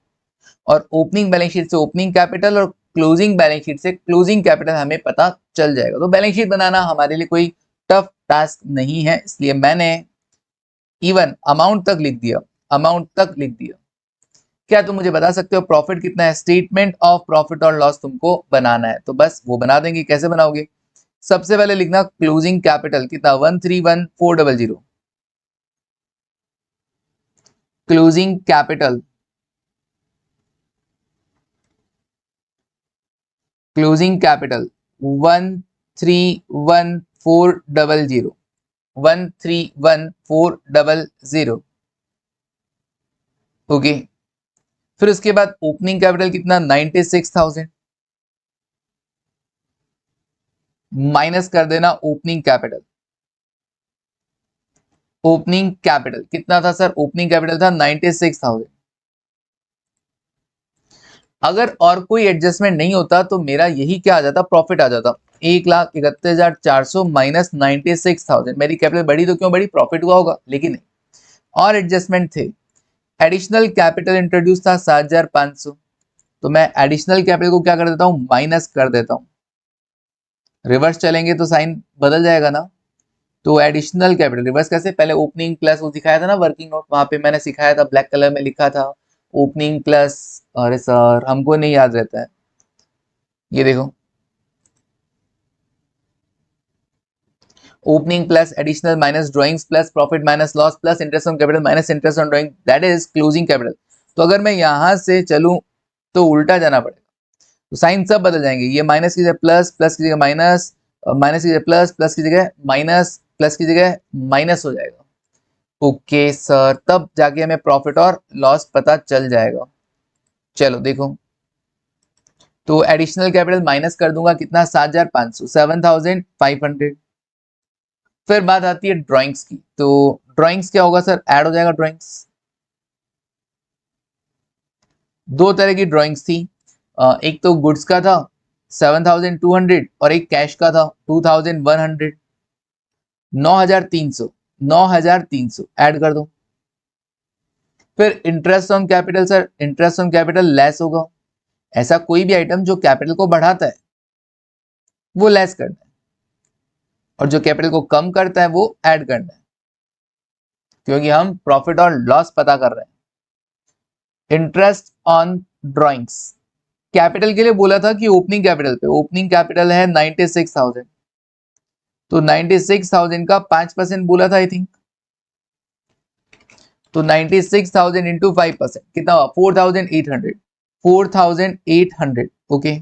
और ओपनिंग बैलेंस शीट से ओपनिंग कैपिटल और क्लोजिंग बैलेंस शीट से क्लोजिंग कैपिटल हमें पता चल जाएगा। तो बैलेंस शीट बनाना हमारे लिए कोई टफ टास्क नहीं है, इसलिए मैंने इवन अमाउंट तक लिख दिया, अमाउंट तक लिख दिया। क्या तुम मुझे बता सकते हो प्रॉफिट कितना है? स्टेटमेंट ऑफ प्रॉफिट और लॉस तुमको बनाना है, तो बस वो बना देंगे। कैसे बनाओगे, सबसे पहले लिखना क्लोजिंग कैपिटल कितना, 131400, closing capital, closing capital 131400, 131400, 131400, okay. फिर उसके बाद ओपनिंग कैपिटल कितना 96,000, माइनस कर देना ओपनिंग कैपिटल। ओपनिंग कैपिटल कितना था सर? ओपनिंग कैपिटल था 96,000। अगर और कोई एडजस्टमेंट नहीं होता तो मेरा यही क्या आ जाता, प्रॉफिट आ जाता, 1,31,400 माइनस 96,000। मेरी कैपिटल बढ़ी तो क्यों बढ़ी? प्रॉफिट हुआ होगा, लेकिन नहीं। और एडजस्टमेंट थे, एडिशनल कैपिटल इंट्रोड्यूस था 7,500, तो मैं एडिशनल कैपिटल को क्या कर देता हूं? माइनस कर देता हूं। रिवर्स चलेंगे तो साइन बदल जाएगा ना। तो एडिशनल कैपिटल रिवर्स कैसे? पहले ओपनिंग प्लस वो दिखाया था ना वर्किंग नोट, वहां पे मैंने सिखाया था, ब्लैक कलर में लिखा था ओपनिंग प्लस, अरे सर हमको नहीं याद रहता है, ये देखो, opening plus additional minus drawings plus profit minus loss plus interest on capital minus interest on drawing, that is closing capital. तो अगर मैं यहां से चलूं तो उल्टा जाना पड़ेगा, तो साइन सब बदल जाएंगे, ये माइनस की जगह प्लस, प्लस की जगह माइनस, माइनस की जगह प्लस, प्लस की जगह माइनस, प्लस की जगह माइनस हो जाएगा। ओके सर, तब जाके हमें प्रॉफिट और लॉस पता चल जाएगा। चलो देखो, तो एडिशनल कैपिटल माइनस कर दूंगा कितना? 7,500, 7,500। फिर बात आती है ड्राइंग्स की, तो ड्राइंग्स क्या होगा सर? ऐड हो जाएगा ड्राइंग्स। दो तरह की ड्राइंग्स थी, एक तो गुड्स का था 7,200 और एक कैश का था 2,100, 9,300, 9,300 ऐड कर दो। फिर interest on capital sir, interest on capital less होगा, ऐसा कोई भी आइटम जो कैपिटल को बढ़ाता है वो लेस करना है, और जो कैपिटल को कम करता है वो ऐड करना है, क्योंकि हम प्रॉफिट और लॉस पता कर रहे हैं। इंटरेस्ट ऑन ड्राइंग्स, कैपिटल के लिए बोला था कि ओपनिंग कैपिटल पे, ओपनिंग कैपिटल है 96,000, तो 96,000 का 5% बोला था आई थिंक, तो 96,000 इंटू 5% कितना हुआ? 4,800, 4,800, ओके।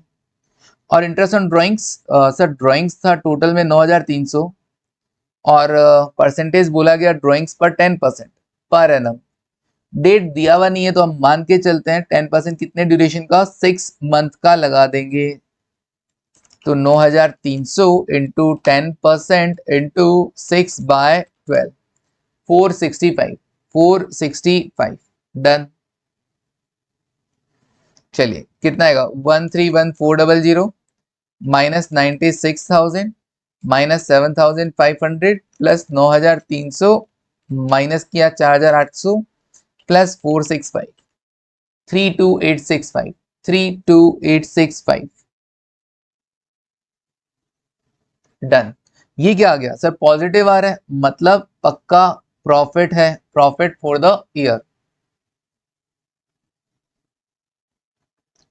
और interest on drawings, sir drawings था टोटल में 9,300, और परसेंटेज बोला गया ड्राइंग्स पर 10% पर एनम। डेट दिया हुआ नहीं है तो हम मान के चलते हैं 10% कितने ड्यूरेशन का? 6 मंथ का लगा देंगे, तो 9,300 इंटू 10% इंटू 6/12, 465, 465, डन। चलिए कितना आएगा? 131400 माइनस 96,000 माइनस 7,500 प्लस 9,300 माइनस किया 4,800 प्लस 465, 32865, 32865, डन। ये क्या आ गया सर? पॉजिटिव आ रहा है, मतलब पक्का प्रॉफिट है, profit for the year,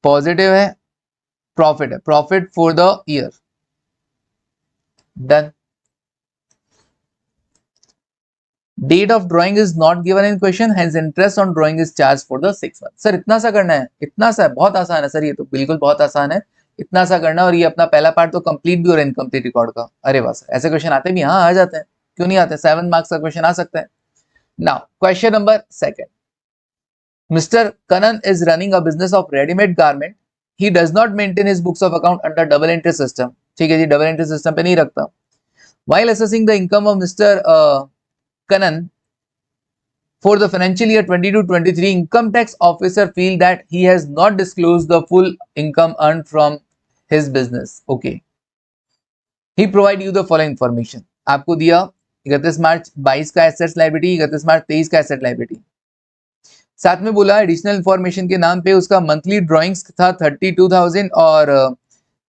positive है, प्रॉफिट है, profit for the year, done. Date of drawing is not given in question, hence interest on drawing is charge for the 6 month. Sir इतना सा करना है? इतना सा? बहुत आसान है सर, ये तो बिल्कुल बहुत आसान है, इतना सा करना, और ये अपना पहला पार्ट तो कंप्लीट भी हो रहा है इनकम्प्लीट रिकॉर्ड का। अरे वाह सर, ऐसे क्वेश्चन आते भी? हाँ आ जाते हैं, क्यों नहीं आते? 7 मार्क्स का क्वेश्चन आ सकता है। Now question number 2, Mr. Kanan is running a business of ready-made garment. He does not maintain his books of account under double entry system. ठीक है जी, डबल एंट्री सिस्टम पे नहीं रखता। While assessing the income of Mr. Kanan for the financial year 22-23, income tax officer feel that he has not disclosed the full income earned from his business. Okay. He provide you the following information. आपको दिया 31 मार्च 22 का एसेट्स लायबिलिटी, 31 मार्च 23 का एसेट लायबिलिटी, साथ में बोला एडिशनल इंफॉर्मेशन के नाम पे उसका मंथली ड्राइंग्स था 32,000, और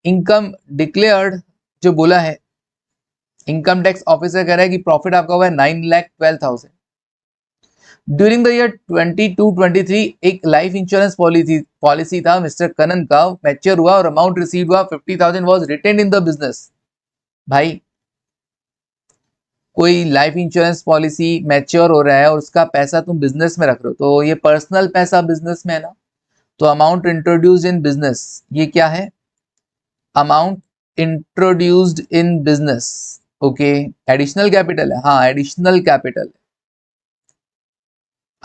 इनकम डिक्लेयर्ड जो बोला है, इनकम टैक्स ऑफिसर कह रहा है कि प्रॉफिट आपका हुआ है 9,12,000। ड्यूरिंग द ईयर 22-23 एक लाइफ इंश्योरेंस पॉलिसी था मिस्टर कनन का, मैच्योर हुआ और अमाउंट रिसीव हुआ 50,000 was retained in the business. भाई कोई लाइफ इंश्योरेंस पॉलिसी मैच्योर हो रहा है और उसका पैसा तुम बिजनेस में रख रहे हो, तो ये पर्सनल पैसा बिजनेस में है ना, तो अमाउंट इंट्रोड्यूस्ड इन बिजनेस, ये क्या है? Amount introduced in business, okay, additional capital है, हाँ एडिशनल कैपिटल।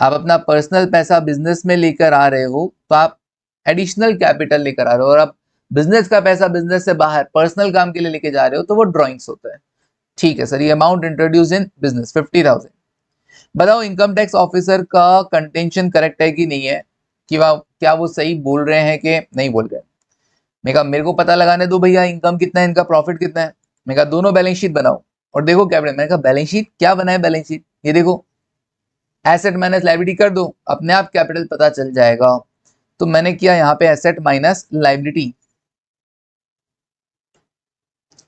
आप अपना पर्सनल पैसा बिजनेस में लेकर आ रहे हो तो आप एडिशनल कैपिटल लेकर आ रहे हो, और आप बिजनेस का पैसा बिजनेस से बाहर पर्सनल काम के लिए लेके जा रहे हो तो वो ड्रॉइंग्स होता है। ठीक है सर, ये अमाउंट इंट्रोड्यूस इन बिजनेस 50,000। बताओ इनकम टैक्स ऑफिसर का कंटेंशन करेक्ट है कि नहीं है, कि क्या वो सही बोल रहे हैं कि नहीं बोल रहे हैं। मैं कहा मेरे को पता लगाने दो भैया, इनकम कितना है, इनका प्रॉफिट कितना है। मैं कहा दोनों बैलेंस शीट बनाओ और देखो क्या बने। मैंने कहा बैलेंस शीट क्या बना है, बैलेंस शीट ये देखो, एसेट माइनस लाइबिलिटी कर दो, अपने आप कैपिटल पता चल जाएगा। तो मैंने किया यहाँ पे asset minus liability,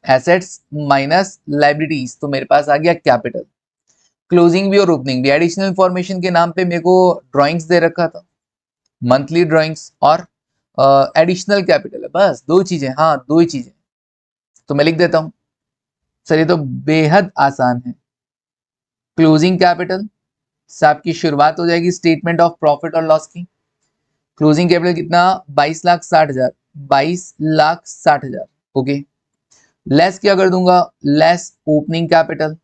assets minus liabilities, तो मेरे पास आ गया कैपिटल। क्लोजिंग भी और ओपनिंग भी एडिशनल इंफॉर्मेशन के नाम पे मेरे को ड्राइंग्स दे रखा था, मंथली ड्राइंग्स और एडिशनल कैपिटल है, बस दो चीजें, हाँ दो ही चीजें। तो मैं लिख देता हूं सर, ये तो बेहद आसान है। क्लोजिंग कैपिटल से आपकी शुरुआत हो जाएगी स्टेटमेंट ऑफ प्रॉफिट और लॉस की। क्लोजिंग कैपिटल कितना, 22,60,000, 22,60,000। ओके, लेस क्या कर दूंगा, लेस ओपनिंग कैपिटल,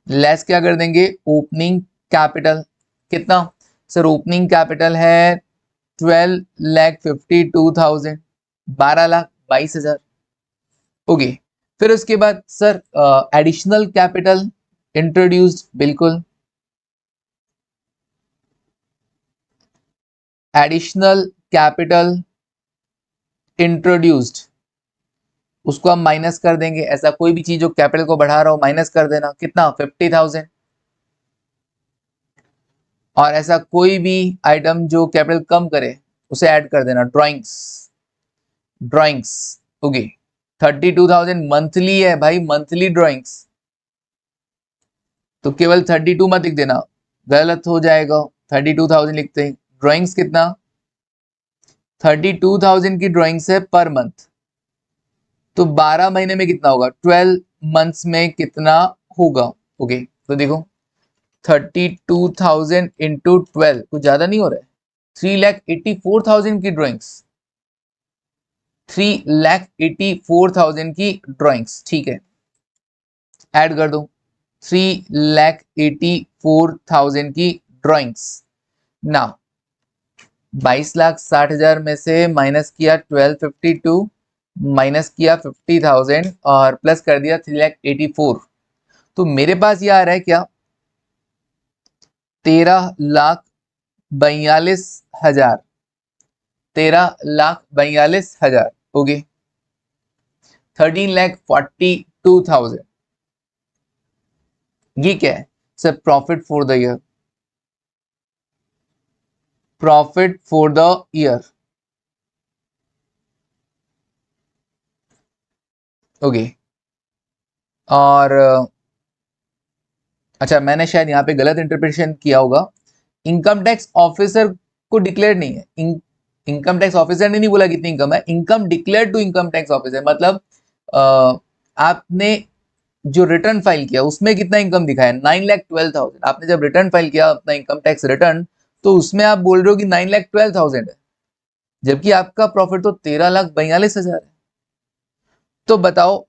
लेस क्या कर देंगे, ओपनिंग कैपिटल कितना सर, ओपनिंग कैपिटल है 12,52,000, 12,22,000। ओके, फिर उसके बाद सर एडिशनल कैपिटल इंट्रोड्यूस्ड, बिल्कुल एडिशनल कैपिटल इंट्रोड्यूस्ड, उसको हम माइनस कर देंगे। ऐसा कोई भी चीज जो कैपिटल को बढ़ा रहा हो माइनस कर देना, कितना 50,000। और ऐसा कोई भी आइटम जो कैपिटल कम करे उसे ऐड कर देना, ड्राइंग्स, ड्राइंग्स। ओके, 32,000 मंथली है भाई, मंथली ड्राइंग्स, तो केवल 32 मत लिख देना, गलत हो जाएगा। 32,000 लिखते हैं, ड्राइंग्स कितना, 32,000 की ड्राइंग्स है पर मंथ, तो 12 महीने में कितना होगा, 12 मंथ्स में कितना होगा। ओके, तो देखो 32,000 इंटू 12 कुछ ज्यादा नहीं हो रहा है, 3,84,000 की ड्राइंग्स, 3,84,000 की ड्राइंग्स। ठीक है, ऐड कर दो 3,84,000 की ड्राइंग्स। ना 22,60,000 में से माइनस किया 1252, माइनस किया 50,000 और प्लस कर दिया 3,84,000, तो मेरे पास ये आ रहा है क्या, 13,42,000, 13,42,000। ओके, 13,42,000, ये क्या है sir, profit for the year, profit for the year. Okay, और अच्छा मैंने शायद यहाँ पे गलत इंटरप्रिटेशन किया होगा, इनकम टैक्स ऑफिसर को डिक्लेयर नहीं है, इनकम टैक्स ऑफिसर ने नहीं बोला कितनी इनकम है, income declare to income tax officer, मतलब आपने जो रिटर्न फाइल किया उसमें कितना इनकम दिखाया, 9,12,000। आपने जब रिटर्न फाइल किया अपना इनकम टैक्स रिटर्न, तो उसमें आप बोल रहे हो कि 9,12,000 है, जबकि आपका प्रॉफिट तो 13,42,000 है। तो बताओ,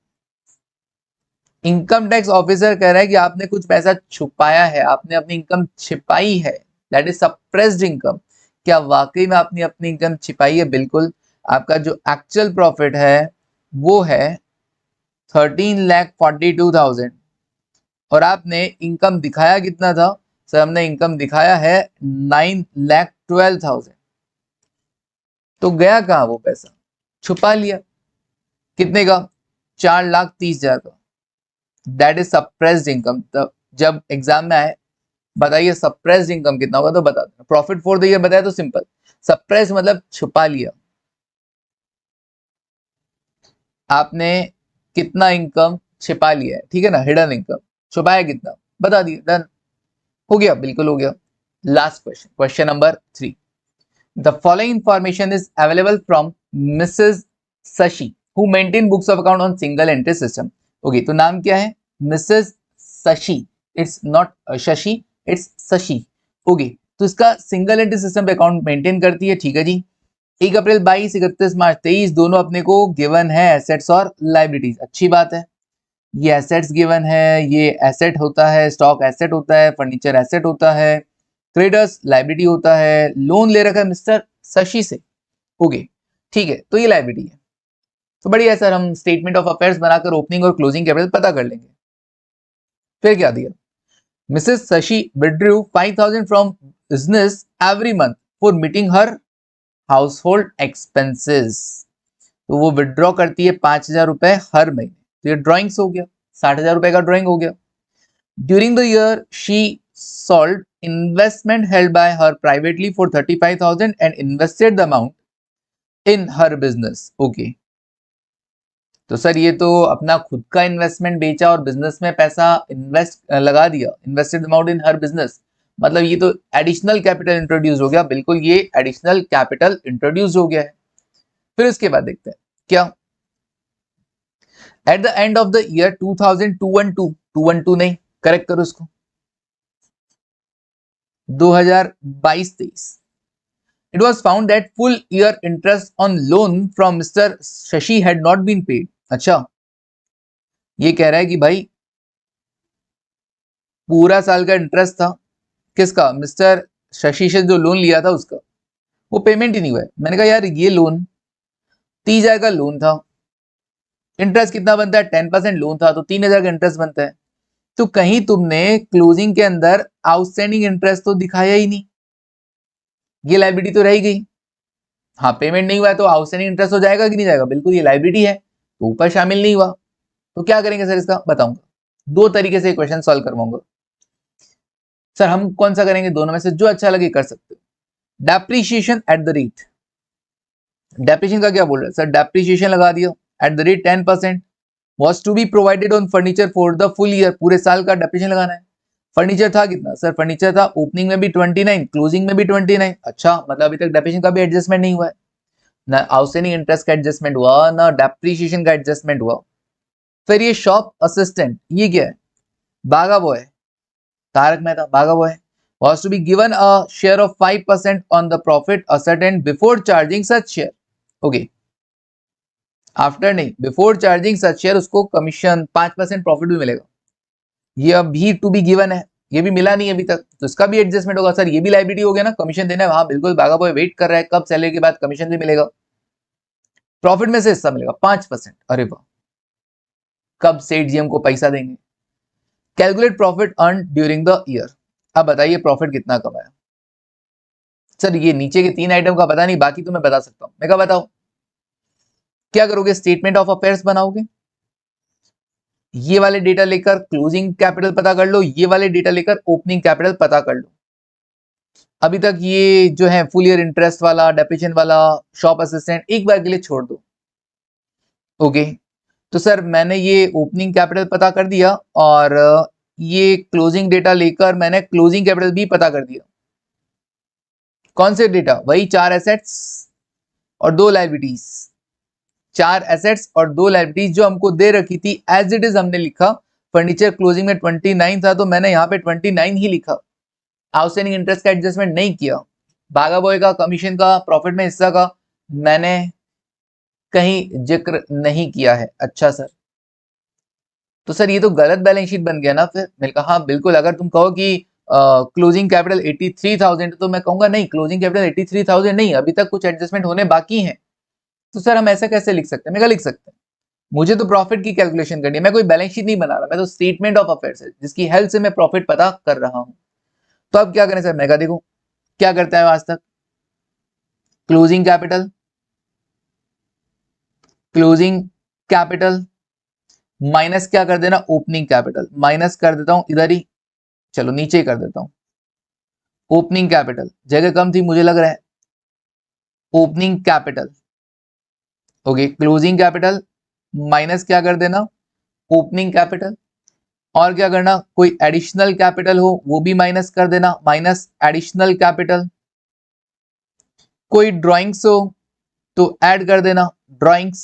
इनकम टैक्स ऑफिसर कह रहा है कि आपने कुछ पैसा छुपाया है, आपने अपनी इनकम छिपाई है, दैट इज सप्रेस्ड इनकम। क्या वाकई में आपने अपनी इनकम छिपाई है, बिल्कुल। आपका जो एक्चुअल प्रॉफिट है वो है 13,42,000, और आपने इनकम दिखाया कितना था सर, हमने इनकम दिखाया है 9,12,000। तो गया कहां वो पैसा, छुपा लिया, कितने का, 4,30,000 का, दैट इज सप्रेस्ड इनकम। जब एग्जाम में आए बताइए सप्रेस्ड इनकम कितना होगा, तो बता देना। प्रॉफिट फॉर द ईयर बताया तो सिंपल, सप्रेस्ड मतलब छुपा लिया, आपने कितना इनकम छिपा लिया है, ठीक है ना, हिडन इनकम, छुपाया कितना बता दिए, डन हो गया, बिल्कुल हो गया। Last question, question number 3, the following information is available from Mrs Shashi who maintain books of account on single entry system. Okay, तो नाम क्या है, Mrs Shashi, it's not Shashi, it's Shashi. Okay, तो इसका सिंगल एंट्री सिस्टम पे अकाउंट मेंटेन करती है, ठीक है जी। 1 अप्रैल 22, 31 मार्च 23 दोनों अपने को गिवन है एसेट्स और लाइबिलिटीज, अच्छी बात है। ये एसेट्स गिवन है, ये एसेट होता है, स्टॉक एसेट होता है, फर्नीचर एसेट होता है, क्रेडिटर्स लायबिलिटी होता है, लोन ले रखा है मिस्टर शशि से। ओके ठीक है, तो ये लायबिलिटी है। तो बढ़िया सर, हम स्टेटमेंट ऑफ अफेयर्स बनाकर ओपनिंग और क्लोजिंग कैपिटल पता कर लेंगे। फिर क्या दिया, Mrs Shashi withdrew 5,000 from business every month for meeting her household expenses. तो वो विड्रॉ करती है 5,000 रुपए हर महीने। तो ये ड्रॉइंग्स हो गया, 60,000 रुपए का ड्रॉइंग हो गया। During the year she sold investment held by her privately for 35,000 and invested the amount in her business. Okay. तो सर ये तो अपना खुद का इन्वेस्टमेंट बेचा और बिजनेस में पैसा इन्वेस्ट लगा दिया, invested amount in her business, मतलब ये तो एडिशनल कैपिटल इंट्रोड्यूस हो गया। बिल्कुल ये एडिशनल कैपिटल इंट्रोड्यूस हो गया है। फिर इसके बाद देखते हैं क्या, at the end of the year 2012 नहीं, करेक्ट करो इसको, 2022-23, it was found that full year interest on loan from Mr. Shashi had not been paid. अच्छा, ये कह रहा है कि भाई पूरा साल का इंटरेस्ट था किसका, मिस्टर शशि से जो लोन लिया था उसका, वो पेमेंट ही नहीं हुआ है। मैंने कहा यार ये लोन 30,000 का लोन था, इंटरेस्ट कितना बनता है, 10% लोन था तो 3,000 का इंटरेस्ट बनता है। तो कहीं तुमने क्लोजिंग के अंदर आउटस्टैंडिंग इंटरेस्ट तो दिखाया ही नहीं, ये लायबिलिटी तो रह गई। हाँ पेमेंट नहीं हुआ है तो आउटस्टैंडिंग इंटरेस्ट हो जाएगा कि नहीं जाएगा, बिल्कुल ये लायबिलिटी है तो ऊपर शामिल नहीं हुआ। तो क्या करेंगे सर, इसका बताऊंगा, दो तरीके से क्वेश्चन सॉल्व करवाऊंगा। सर हम कौन सा करेंगे, दोनों में से जो अच्छा लगे कर सकते हो। Depreciation eight the rate, depreciation का क्या बोल रहा है सर, डेप्रीशिएशन लगा दिया eight the rate 10% was to be provided on furniture for the full year, पूरे साल का डेप्रीशिएशन लगाना है। फर्नीचर था कितना सर, फर्नीचर था ओपनिंग में भी 29, क्लोजिंग में भी 29। अच्छा मतलब अभी तक डेप्रीशिएशन का भी एडजस्टमेंट नहीं हुआ है, ना आउटस्टैंडिंग इंटरेस्ट का एडजस्टमेंट हुआ ना डेप्रीशिएशन का एडजस्टमेंट हुआ। फिर ये शॉप असिस्टेंट, ये क्या है, बागा बॉय, तारक मेहता बागा boy, was to be given a share of 5% on the profit ascertained before charging such share. Okay. After नहीं, बिफोर चार्जिंग सच शेयर उसको कमीशन 5% प्रॉफिट भी मिलेगा। ये अभी टू बी गिवन है, ये भी मिला नहीं अभी तक, तो इसका भी एडजस्टमेंट होगा। सर ये भी लायबिलिटी हो गया ना, कमीशन देना है, हाँ बिल्कुल बागा बॉय वेट कर रहा है कब सैलरी के बाद कमीशन भी मिलेगा, प्रॉफिट में से हिस्सा मिलेगा 5%। अरे वाह, कब सेठ जी हमको पैसा देंगे। Calculate profit earn during the year, अब बताइए प्रॉफिट कितना कमाया। सर ये नीचे के 3 आइटम का पता नहीं, बाकी तो मैं बता सकता हूं। मैं क्या बताऊं, क्या करोगे, स्टेटमेंट ऑफ अफेयर्स बनाओगे, ये वाले डेटा लेकर क्लोजिंग कैपिटल पता कर लो, ये वाले डेटा लेकर ओपनिंग कैपिटल पता कर लो। अभी तक ये जो है फुल ईयर इंटरेस्ट वाला, डेप्रिसिएशन वाला, शॉप असिस्टेंट एक बार के लिए छोड़ दो। ओके तो सर मैंने ये ओपनिंग कैपिटल पता कर दिया और ये क्लोजिंग डेटा लेकर मैंने क्लोजिंग कैपिटल भी पता कर दिया। कौन से डेटा, वही 4 एसेट्स और 2 लायबिलिटीज, 4 एसेट्स और 2 लायबिलिटीज जो हमको दे रखी थी एज इट इज हमने लिखा। फर्नीचर क्लोजिंग में 29 था तो मैंने यहाँ पे 29 ही लिखा, आउटस्टैंडिंग इंटरेस्ट का एडजस्टमेंट नहीं किया। बागा बॉय का कमीशन का प्रॉफिट में हिस्सा का मैंने कहीं जिक्र नहीं किया है। अच्छा सर, तो सर ये तो गलत बैलेंस शीट बन गया ना। फिर मैंने कहा हाँ बिल्कुल, अगर तुम कहो कि क्लोजिंग कैपिटल 83,000 तो मैं कहूंगा नहीं, क्लोजिंग कैपिटल 83,000 नहीं, अभी तक कुछ एडजस्टमेंट होने बाकी हैं। तो सर हम ऐसा कैसे लिख सकते हैं, मैं क्या लिख सकते हैं, मुझे तो प्रॉफिट की कैलकुलेशन करनी है, मैं कोई बैलेंस शीट नहीं बना रहा, मैं तो स्टेटमेंट ऑफ अफेयर्स है जिसकी हेल्प से मैं प्रॉफिट पता कर रहा हूं। तो अब क्या करें सर, मैं क्या देखो क्या करता है आज तक, closing capital, closing capital minus क्या कर देना, ओपनिंग कैपिटल, माइनस कर देता हूं इधर ही, चलो नीचे ही कर देता हूं, ओपनिंग कैपिटल, जगह कम थी मुझे लग रहा है, opening capital. Okay closing capital minus क्या कर देना, ओपनिंग कैपिटल, और क्या करना, कोई एडिशनल कैपिटल हो वो भी माइनस कर देना, माइनस एडिशनल कैपिटल, कोई ड्राइंग्स हो तो ऐड कर देना ड्राइंग्स।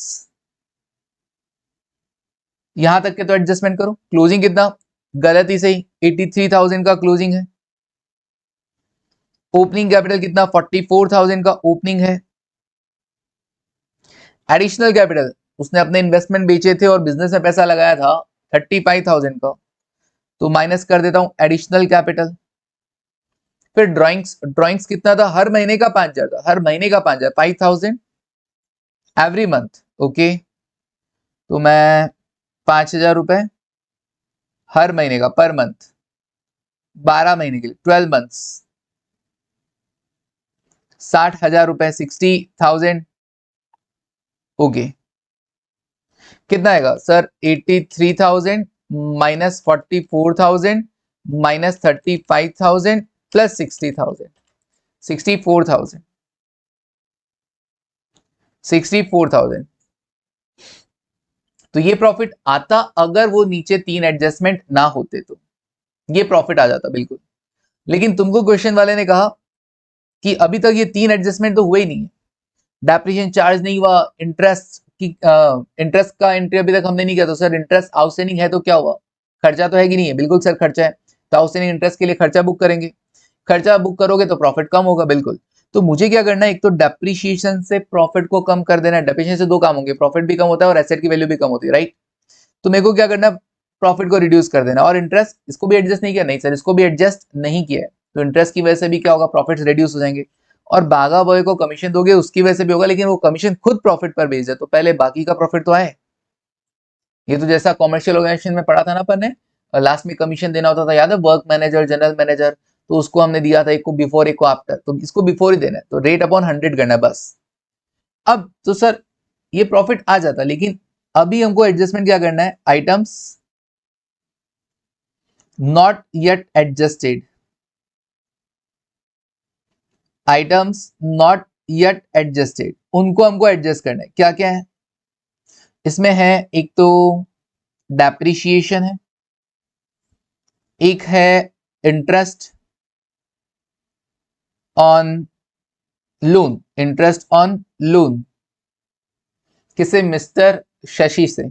यहां तक के तो एडजस्टमेंट करो। क्लोजिंग कितना, गलत ही सही 83,000 का क्लोजिंग है। ओपनिंग कैपिटल कितना, 44,000 का ओपनिंग है। एडिशनल कैपिटल उसने अपने इन्वेस्टमेंट बेचे थे और बिजनेस में पैसा लगाया था 35,000 का, तो माइनस कर देता हूं एडिशनल कैपिटल। फिर ड्राइंग्स कितना था, हर महीने का 5,000 था, हर महीने का 5,000, 5,000 एवरी मंथ। ओके, तो मैं 5,000 रुपए हर महीने का, पर मंथ, 12 महीने के लिए, 12 मंथ्स, 60,000 रुपए, 60,000। ओके, कितना आएगा सर, 83,000 माइनस 44,000 माइनस 35,000 प्लस 60,000, 64,000, 64,000। तो ये प्रॉफिट आता अगर वो नीचे 3 एडजस्टमेंट ना होते, तो ये प्रॉफिट आ जाता बिल्कुल। लेकिन तुमको क्वेश्चन वाले ने कहा कि अभी तक ये 3 एडजस्टमेंट तो हुए ही नहीं है, डेप्रिसिएशन चार्ज नहीं हुआ, इंटरेस्ट का एंट्री अभी तक हमने नहीं किया, तो सर इंटरेस्ट आउटस्टैंडिंग है तो क्या हुआ, खर्चा तो है कि नहीं है, बिल्कुल सर खर्चा है, तो आउटस्टैंडिंग इंटरेस्ट के लिए खर्चा बुक करेंगे, खर्चा बुक करोगे तो प्रॉफिट कम होगा बिल्कुल। तो मुझे क्या करना है, एक तो डेप्रिसिएशन से प्रॉफिट को कम कर देना है, डेप्रिसिएशन से दो काम होंगे, प्रॉफिट भी कम होता है और एसेट की वैल्यू भी कम होती है, राइट। तो मेरे को क्या करना है, प्रॉफिट को रिड्यूस कर देना, और इंटरेस्ट इसको भी एडजस्ट नहीं किया, नहीं सर इसको भी एडजस्ट नहीं किया है, तो इंटरेस्ट की वजह से भी क्या होगा, प्रॉफिट्स रिड्यूस हो जाएंगे। और बागा बॉय को कमीशन दोगे उसकी वजह से भी होगा, लेकिन वो कमीशन खुद प्रॉफिट पर बेस्ड है, तो पहले बाकी का प्रॉफिट तो आए। ये तो जैसा कॉमर्शियल ऑर्गेनाइजेशन में पढ़ा था ना अपन ने, लास्ट में कमीशन देना होता था, याद है, वर्क मैनेजर, जनरल मैनेजर, तो उसको हमने दिया था, एक को बिफोर एक को आफ्टर, तो इसको बिफोर ही देना है, तो रेट अपॉन 100 करना है बस। अब तो सर ये प्रॉफिट आ जाता, लेकिन अभी हमको एडजस्टमेंट क्या करना है, items not yet adjusted, items not yet adjusted, उनको हमको एडजस्ट करना है। क्या क्या है इसमें, है एक तो डेप्रिसिएशन है, एक है interest on loan, interest on loan किसे, मिस्टर शशि से,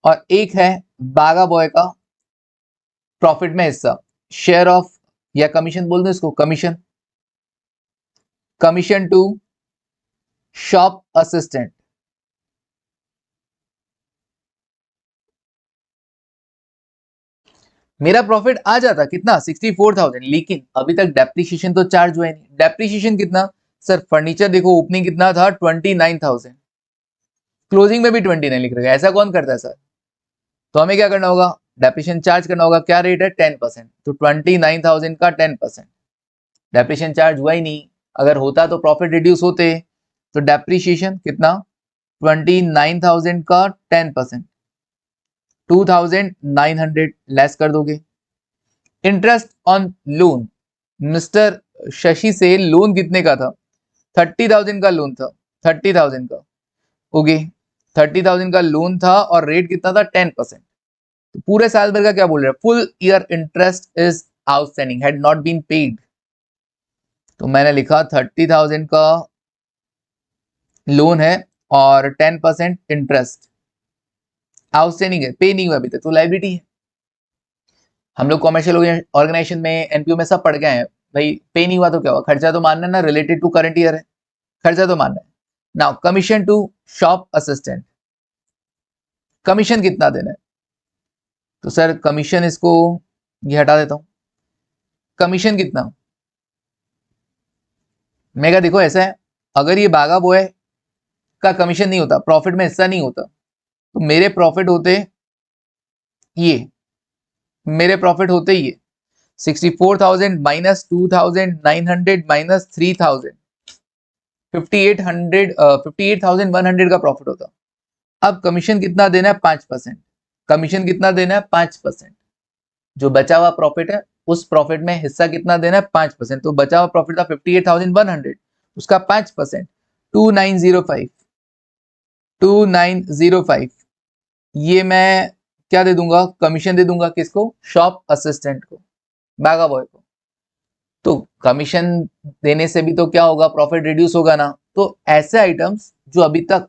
और एक है बागा बॉय का प्रॉफिट में हिस्सा, शेयर ऑफ, या कमीशन बोल दो इसको, commission, commission to shop assistant. मेरा प्रॉफिट आ जाता कितना, 64,000, लेकिन अभी तक डेप्रिसिएशन तो चार्ज हुआ नहीं। डेप्रिसिएशन कितना सर, फर्नीचर देखो ओपनिंग कितना था 29,000, क्लोजिंग में भी 29 लिख रखा है, ऐसा कौन करता है सर। तो हमें क्या करना होगा, डेप्रिसिएशन चार्ज करना होगा, क्या रेट है 10%, तो 29,000 का 10%, डेप्रिसिएशन चार्ज हुआ ही नहीं, अगर होता तो प्रॉफिट रिड्यूस होते, तो डेप्रिसिएशन कितना 29,000 का 10%, 2,900 लेस कर दोगे। Interest on loan, mister Shashi से लोन कितने का था, 30,000 का लोन था, 30,000 का, ओके, 30,000 का लोन था और रेट कितना था 10%। तो पूरे साल भर का क्या बोल रहे हैं, full year interest is outstanding, had not been paid, तो मैंने लिखा 30,000 का लोन है और 10% इंटरेस्ट आउटस्टैंडिंग है, पे नहीं हुआ अभी तक, तो लायबिलिटी है। हम लोग कॉमर्शियल ऑर्गेनाइजेशन में, एनपीओ में सब पढ़ गए हैं भाई, पे नहीं हुआ तो क्या हुआ, खर्चा तो मानना है ना, रिलेटेड टू करंट ईयर है, खर्चा तो मानना है। Now commission to shop assistant, commission कितना देना है, तो सर कमीशन इसको ये हटा देता हूं, कमीशन कितना, मैं क्या, देखो ऐसा है, अगर ये बागा बॉय का कमीशन नहीं होता, प्रॉफिट में हिस्सा नहीं होता, तो मेरे प्रॉफिट होते ये, मेरे प्रॉफिट होते ये 64,000 माइनस 2,900 माइनस 3,000, 5800, 58,100 का प्रॉफिट होता। अब कमीशन कितना देना है, 5%, कमीशन कितना देना है 5%, जो बचा हुआ प्रॉफिट है उस प्रॉफिट में हिस्सा कितना देना है 5%, तो बचा हुआ प्रॉफिट था 58,100, उसका 5%, 2905, 2905, ये मैं क्या दे दूंगा, कमीशन दे दूंगा, किसको, शॉप असिस्टेंट को, बागा बॉय को। तो कमीशन देने से भी तो क्या होगा, प्रॉफिट रिड्यूस होगा ना, तो ऐसे आइटम्स जो अभी तक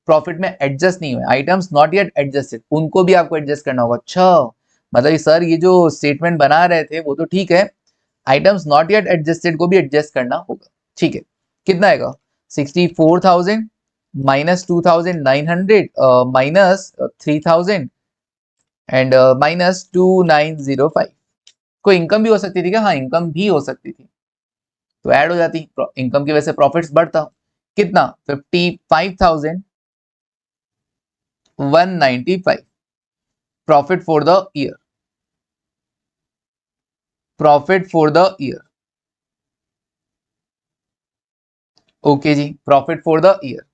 प्रॉफिट में एडजस्ट नहीं हुए, आइटम्स नॉट येट एडजस्टेड, उनको भी आपको एडजस्ट करना होगा। अच्छा, मतलब सर ये जो स्टेटमेंट बना रहे थे वो तो ठीक है, आइटम्स नॉट येट एडजस्टेड को भी एडजस्ट करना होगा, ठीक है। कितना आएगा, 64,000 माइनस 2,900 माइनस 3,000 एंड -2905। कोई इनकम भी हो सकती थी क्या? हाँ, इनकम भी हो सकती थी, तो ऐड हो जाती, इनकम की वजह से प्रॉफिट्स बढ़ता। कितना? 55,195 profit for the year, profit for the year. Okay ji, profit for the year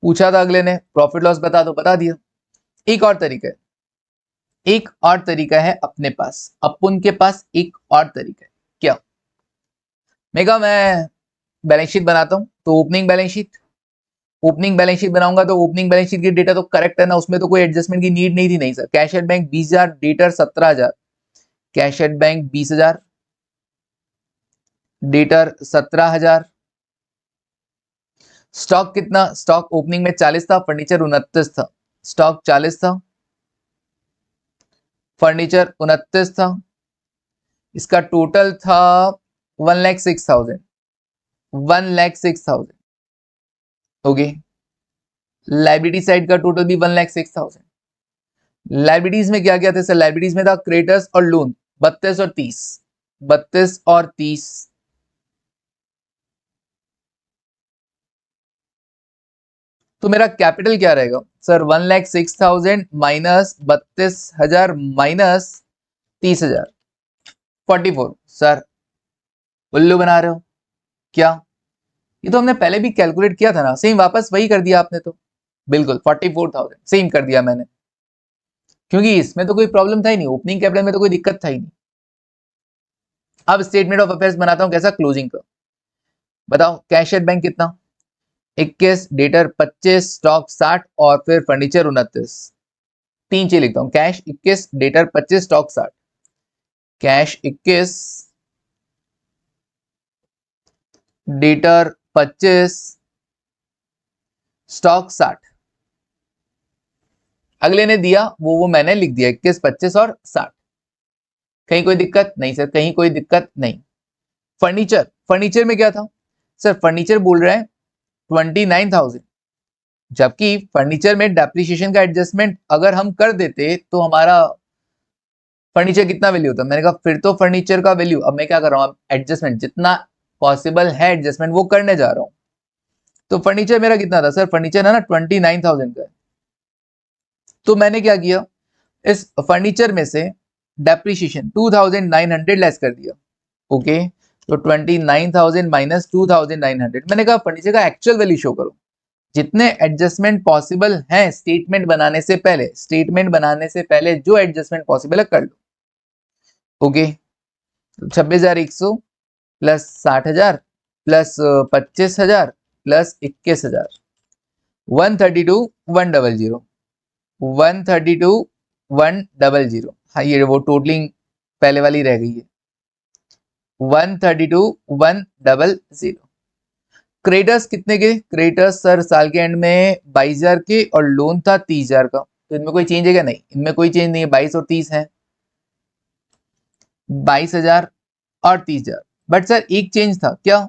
पूछा था अगले ने, प्रॉफिट लॉस बता दो, बता दिया। एक और तरीका है, एक और तरीका है अपने पास, अपन के पास एक और तरीका है। क्या? मैं बैलेंस शीट बनाता हूं, तो opening balance sheet, opening balance sheet बनाऊंगा तो ओपनिंग बैलेंस शीट की डेटा तो करेक्ट है ना, उसमें तो कोई एडजस्टमेंट की नीड नहीं थी। नहीं sir, cash at bank 20,000, debtor 17,000, cash at bank 20,000, debtor 17,000। Stock कितना? स्टॉक ओपनिंग में 40 था, फर्नीचर 29 था। स्टॉक 40 था, फर्नीचर 29 था, इसका टोटल था 1,06,000, 1,06,000। ओके, लाइबिलिटी साइड का टोटल भी 1,06,000। लाइबिलिटीज में क्या क्या थे सर? लाइबिलिटीज में था क्रेडिटर्स और लोन 32 और 30, 32 और 30। तो मेरा कैपिटल क्या रहेगा सर? 1,06,000 minus 32,000 minus 30,000, 44। सर उल्लू बना रहे हो क्या? ये तो हमने पहले भी कैलकुलेट किया था ना, सेम वापस वही कर दिया आपने तो। बिल्कुल 44,000 सेम कर दिया मैंने, क्योंकि इसमें तो कोई प्रॉब्लम था ही नहीं, ओपनिंग कैपिटल में तो कोई दिक्कत था ही नहीं। अब स्टेटमेंट ऑफ अफेयर्स बनाता हूं कैसा? क्लोजिंग का। बताओ, कैश एट बैंक कितना? 21, डेटर 25, स्टॉक 60 और फिर फर्नीचर 29। तीन चीज लिखता हूं, cash 21, debtor 25, stock 60। Cash 21, debtor 25, stock 60। अगले ने दिया वो मैंने लिख दिया 21, 25 और 60। कहीं कोई दिक्कत नहीं सर? कहीं कोई दिक्कत नहीं। फर्नीचर, फर्नीचर में क्या था सर? फर्नीचर बोल रहे हैं 29,000, जबकि फर्नीचर में डेप्रिसिएशन का एडजस्टमेंट अगर हम कर देते तो हमारा फर्नीचर कितना वैल्यू होता? मैंने कहा फिर तो फर्नीचर का वैल्यू, अब मैं क्या कर रहा हूँ, एडजस्टमेंट जितना पॉसिबल है एडजस्टमेंट वो करने जा रहा हूँ। तो फर्नीचर मेरा कितना था सर? फर्नीचर है ना 29,000 का है। तो मैंने क्या किया, इस फर्नीचर में से डेप्रिसिएशन 2,900 लेस कर दिया। ओके, तो 29,000 माइनस 2,900, मैंने कहा फर्नीचर का एक्चुअल वैल्यू शो करो, जितने एडजस्टमेंट पॉसिबल हैं स्टेटमेंट बनाने से पहले, स्टेटमेंट बनाने से पहले जो एडजस्टमेंट पॉसिबल है कर लो। Okay, 26,100 plus 60,000 plus 25,000 plus 21,000, 132,100, 132,100। हाँ, ये वो टोटलिंग पहले वाली रह गई है, 132,100। क्रेडिटर्स कितने के? क्रेडिटर्स सर साल के एंड में 22,000 के और लोन था 30,000 का, तो इनमें कोई चेंज है क्या? नहीं, इनमें कोई चेंज नहीं है, 22 और 30 है, 22,000 और 30,000। बट सर एक चेंज था, क्या?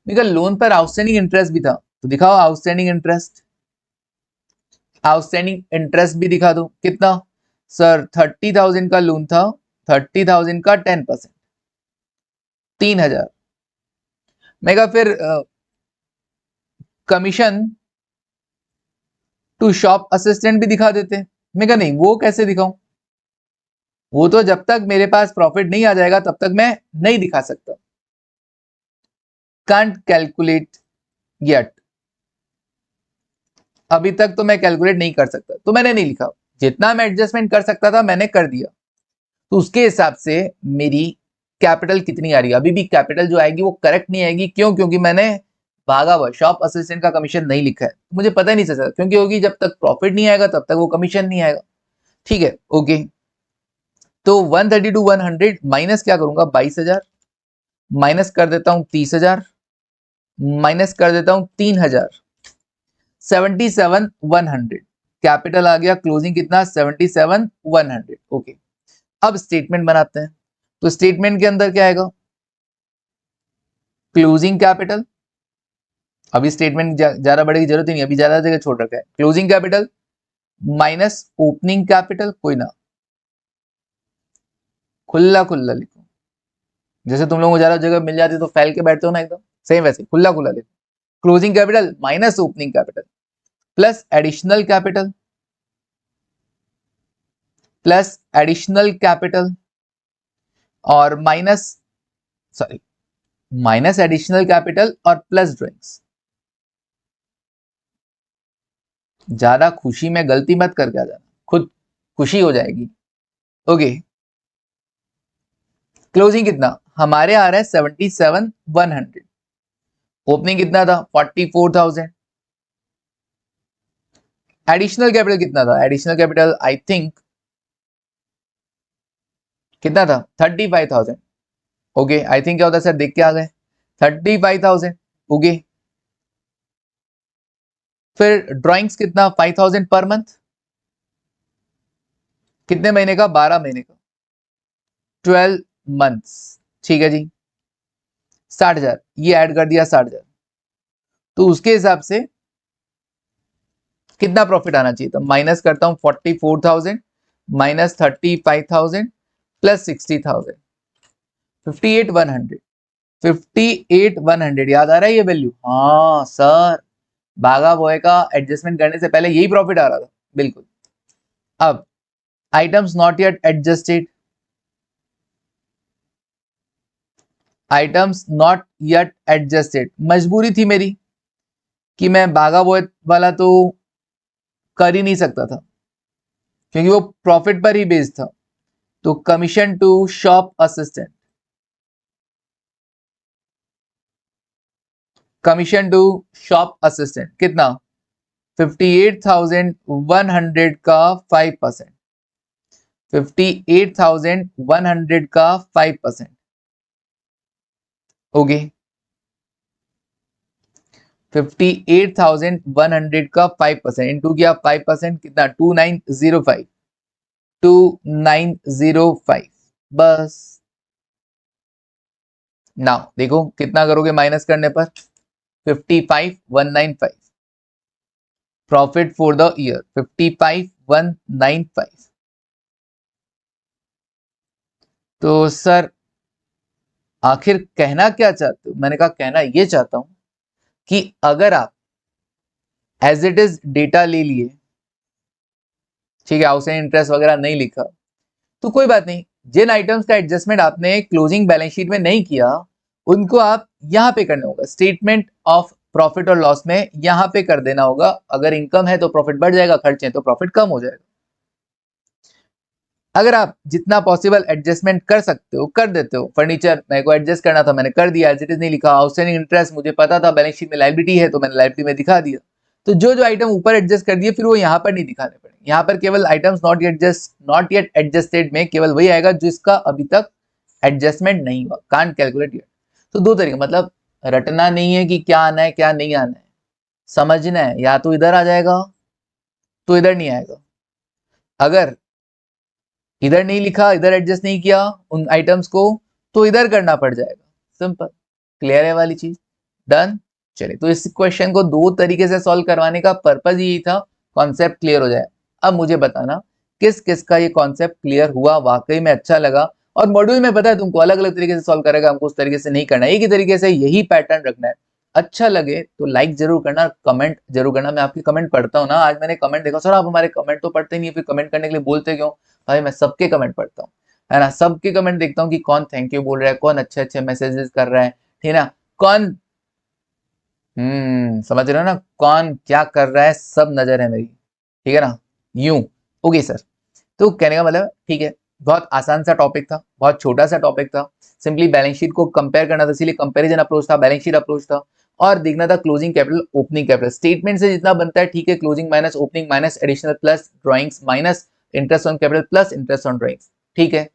लोन पर आउटस्टैंडिंग इंटरेस्ट भी था, तो दिखाओ आउटस्टैंडिंग इंटरेस्ट, आउटस्टैंडिंग इंटरेस्ट भी दिखा दो। कितना सर? 30,000 का लोन था, 30,000 का 10%, 3,000। मैं कहा फिर कमीशन टू शॉप असिस्टेंट भी दिखा देते। मैं कहा नहीं, वो कैसे दिखाऊं, वो तो जब तक मेरे पास प्रॉफिट नहीं आ जाएगा तब तक मैं नहीं दिखा सकता, कांट कैलकुलेट येट, अभी तक तो मैं कैलकुलेट नहीं कर सकता, तो मैंने नहीं लिखा। जितना मैं एडजस्टमेंट कर सकता था मैंने कर दिया, तो उसके हिसाब से मेरी कैपिटल कितनी आ रही है? अभी भी कैपिटल जो आएगी वो करेक्ट नहीं आएगी। क्यों? क्योंकि मैंने भागा हुआ शॉप असिस्टेंट का कमीशन नहीं लिखा है, मुझे पता ही नहीं चलता, क्योंकि होगी जब तक प्रॉफिट नहीं आएगा तब तक वो कमीशन नहीं आएगा। ठीक है, ओके। तो 132,100 माइनस क्या करूंगा, 22,000 माइनस कर देता हूं 30,000 माइनस कर देता हूं 3,000, 77,100। कैपिटल आ गया, क्लोजिंग कितना? 77,100। ओके, अब स्टेटमेंट बनाते हैं, तो स्टेटमेंट के अंदर क्या आएगा? क्लोजिंग कैपिटल, अभी स्टेटमेंट ज्यादा बड़े की जरूरत ही नहीं, अभी ज्यादा जगह छोड़ रखा है। Closing capital minus opening capital, कोई ना, खुला खुला लिखो, जैसे तुम लोगों को ज्यादा जगह मिल जाती तो फैल के बैठते हो ना एकदम, सेम वैसे खुला खुला लिखो। Closing capital minus opening capital plus additional capital, plus additional capital और minus, sorry, minus additional capital और प्लस ड्राइंग्स। ज्यादा खुशी में गलती मत करके आ जाना, खुद खुशी हो जाएगी। ओके, क्लोजिंग कितना हमारे आ रहा है 77,100, ओपनिंग कितना था 44,000, एडिशनल कैपिटल कितना था, एडिशनल कैपिटल आई थिंक कितना था 35,000। ओके, आई थिंक क्या होता है सर, देख के आ गए 35,000। ओके, फिर ड्राइंग्स कितना 5,000 पर मंथ, कितने महीने का, 12 महीने का, 12 मंथ्स। ठीक है जी, 60,000 ये ऐड कर दिया 60,000, तो उसके हिसाब से कितना प्रॉफिट आना चाहिए था, माइनस करता हूं 44,000 माइनस 35,000 प्लस 60,000, 58,100, 58,100 याद आ रहा है ये वैल्यू, हाँ सर, बागा बॉय का एडजस्टमेंट करने से पहले यही प्रॉफिट आ रहा था, बिल्कुल। अब items not yet adjusted, items not yet adjusted, मजबूरी थी मेरी कि मैं बागा बॉय वाला तो कर ही नहीं सकता था क्योंकि वो प्रॉफिट पर ही बेस्ड था, तो commission to shop assistant, commission to shop assistant कितना 58,100 का 5%, 58,100 का 5%। ओके, 58,100 का 5% इंटू किया 5% कितना 2905, 2905 बस। नाउ देखो कितना करोगे माइनस करने पर 55,195, प्रॉफिट फॉर द ईयर 55,195। तो सर आखिर कहना क्या चाहते हो, मैंने कहा कहना ये चाहता हूं कि अगर आप एज इट इज डेटा ले लिए, ठीक है, आउटस्टैंडिंग इंटरेस्ट वगैरह नहीं लिखा, तो कोई बात नहीं, जिन आइटम्स का एडजस्टमेंट आपने क्लोजिंग बैलेंस शीट में नहीं किया उनको आप यहां पे करना होगा, स्टेटमेंट ऑफ प्रॉफिट और लॉस में यहां पे कर देना होगा। अगर इनकम है तो प्रॉफिट बढ़ जाएगा, खर्चे हैं तो प्रॉफिट कम हो जाएगा। अगर आप जितना पॉसिबल एडजस्टमेंट कर सकते हो कर देते हो, फर्नीचर मेरे को एडजस्ट करना था मैंने कर दिया, एज इट इज नहीं लिखा, आउटस्टैंडिंग इंटरेस्ट मुझे पता था बैलेंस शीट में लायबिलिटी है तो मैंने लायबिलिटी में दिखा दिया, तो जो जो आइटम ऊपर एडजस्ट कर दिए फिर वो यहाँ पर नहीं दिखाने पड़े, यहाँ पर केवल आइटम्स नॉट येट एडजस्टेड में केवल वही आएगा जिसका अभी तक एडजस्टमेंट नहीं हुआ, कांट कैलकुलेट येट। तो दो तरीके, मतलब रटना नहीं है कि क्या आना है क्या नहीं आना है, समझना है, या तो इधर आ जाएगा तो इधर नहीं आएगा, अगर इधर नहीं लिखा इधर एडजस्ट नहीं किया उन आइटम्स को तो इधर करना पड़ जाएगा, सिंपल, क्लियर है वाली चीज, डन। चलिए, तो इस क्वेश्चन को दो तरीके से सॉल्व करवाने का पर्पज यही था, कॉन्सेप्ट क्लियर हो जाए। अब मुझे बताना किस किस का ये कॉन्सेप्ट क्लियर हुआ, वाकई में अच्छा लगा, और मॉड्यूल में पता है तुमको अलग अलग तरीके से सॉल्व करेगा, हमको उस तरीके से नहीं करना, एक ही तरीके से यही पैटर्न रखना है। अच्छा लगे तो लाइक जरूर करना, कमेंट जरूर करना, मैं आपकी कमेंट पढ़ता हूँ ना, आज मैंने कमेंट देखा, सर आप हमारे कमेंट तो पढ़ते नहीं, फिर कमेंट करने के लिए बोलते क्यों, भाई मैं सबके कमेंट पढ़ता हूँ, है ना, सबके कमेंट देखता हूँ कि कौन थैंक यू बोल रहा है, कौन अच्छे अच्छे मैसेजेस कर रहा है, ठीक है ना, कौन समझ रहे हो ना, कौन क्या कर रहा है, सब नजर है मेरी, ठीक है ना, यूं। ओके सर, तो कहने का मतलब ठीक है, बहुत आसान सा टॉपिक था, बहुत छोटा सा टॉपिक था, सिंपली बैलेंस शीट को कंपेयर करना था, इसीलिए कंपैरिजन अप्रोच था, बैलेंस शीट अप्रोच था, और देखना था closing capital opening capital, statement से जितना बनता है ठीक है, closing minus opening minus additional plus drawings minus interest on capital plus interest on drawings, ठीक है।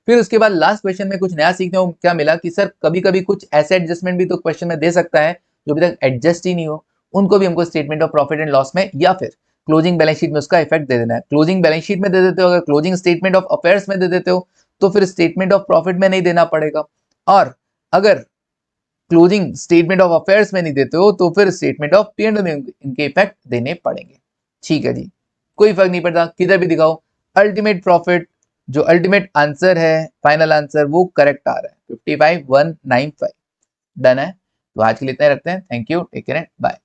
फिर उसके बाद लास्ट क्वेश्चन में कुछ नया सीखने को क्या मिला कि सर कभी कभी कुछ ऐसे एडजस्टमेंट भी तो क्वेश्चन में दे सकता है जो अभी तक एडजस्ट ही नहीं हो, उनको भी हमको statement of profit and loss में या फिर क्लोजिंग बैलेंस शीट में उसका इफेक्ट दे देना है। क्लोजिंग बैलेंस शीट में दे देते हो, अगर क्लोजिंग स्टेटमेंट ऑफ अफेयर्स में दे देते हो तो फिर स्टेटमेंट ऑफ प्रॉफिट में नहीं देना पड़ेगा, और अगर क्लोजिंग स्टेटमेंट ऑफ अफेयर्स में नहीं देते हो तो फिर स्टेटमेंट ऑफ पी एंड में इनके इफेक्ट देने पड़ेंगे। ठीक है जी, कोई फर्क नहीं पड़ता, किधर भी दिखाओ अल्टीमेट प्रॉफिट, जो अल्टीमेट आंसर है, फाइनल आंसर वो करेक्ट आ रहा है 55,195। डन है। तो आज के लिए इतना ही रखते हैं। Thank you, take care, bye.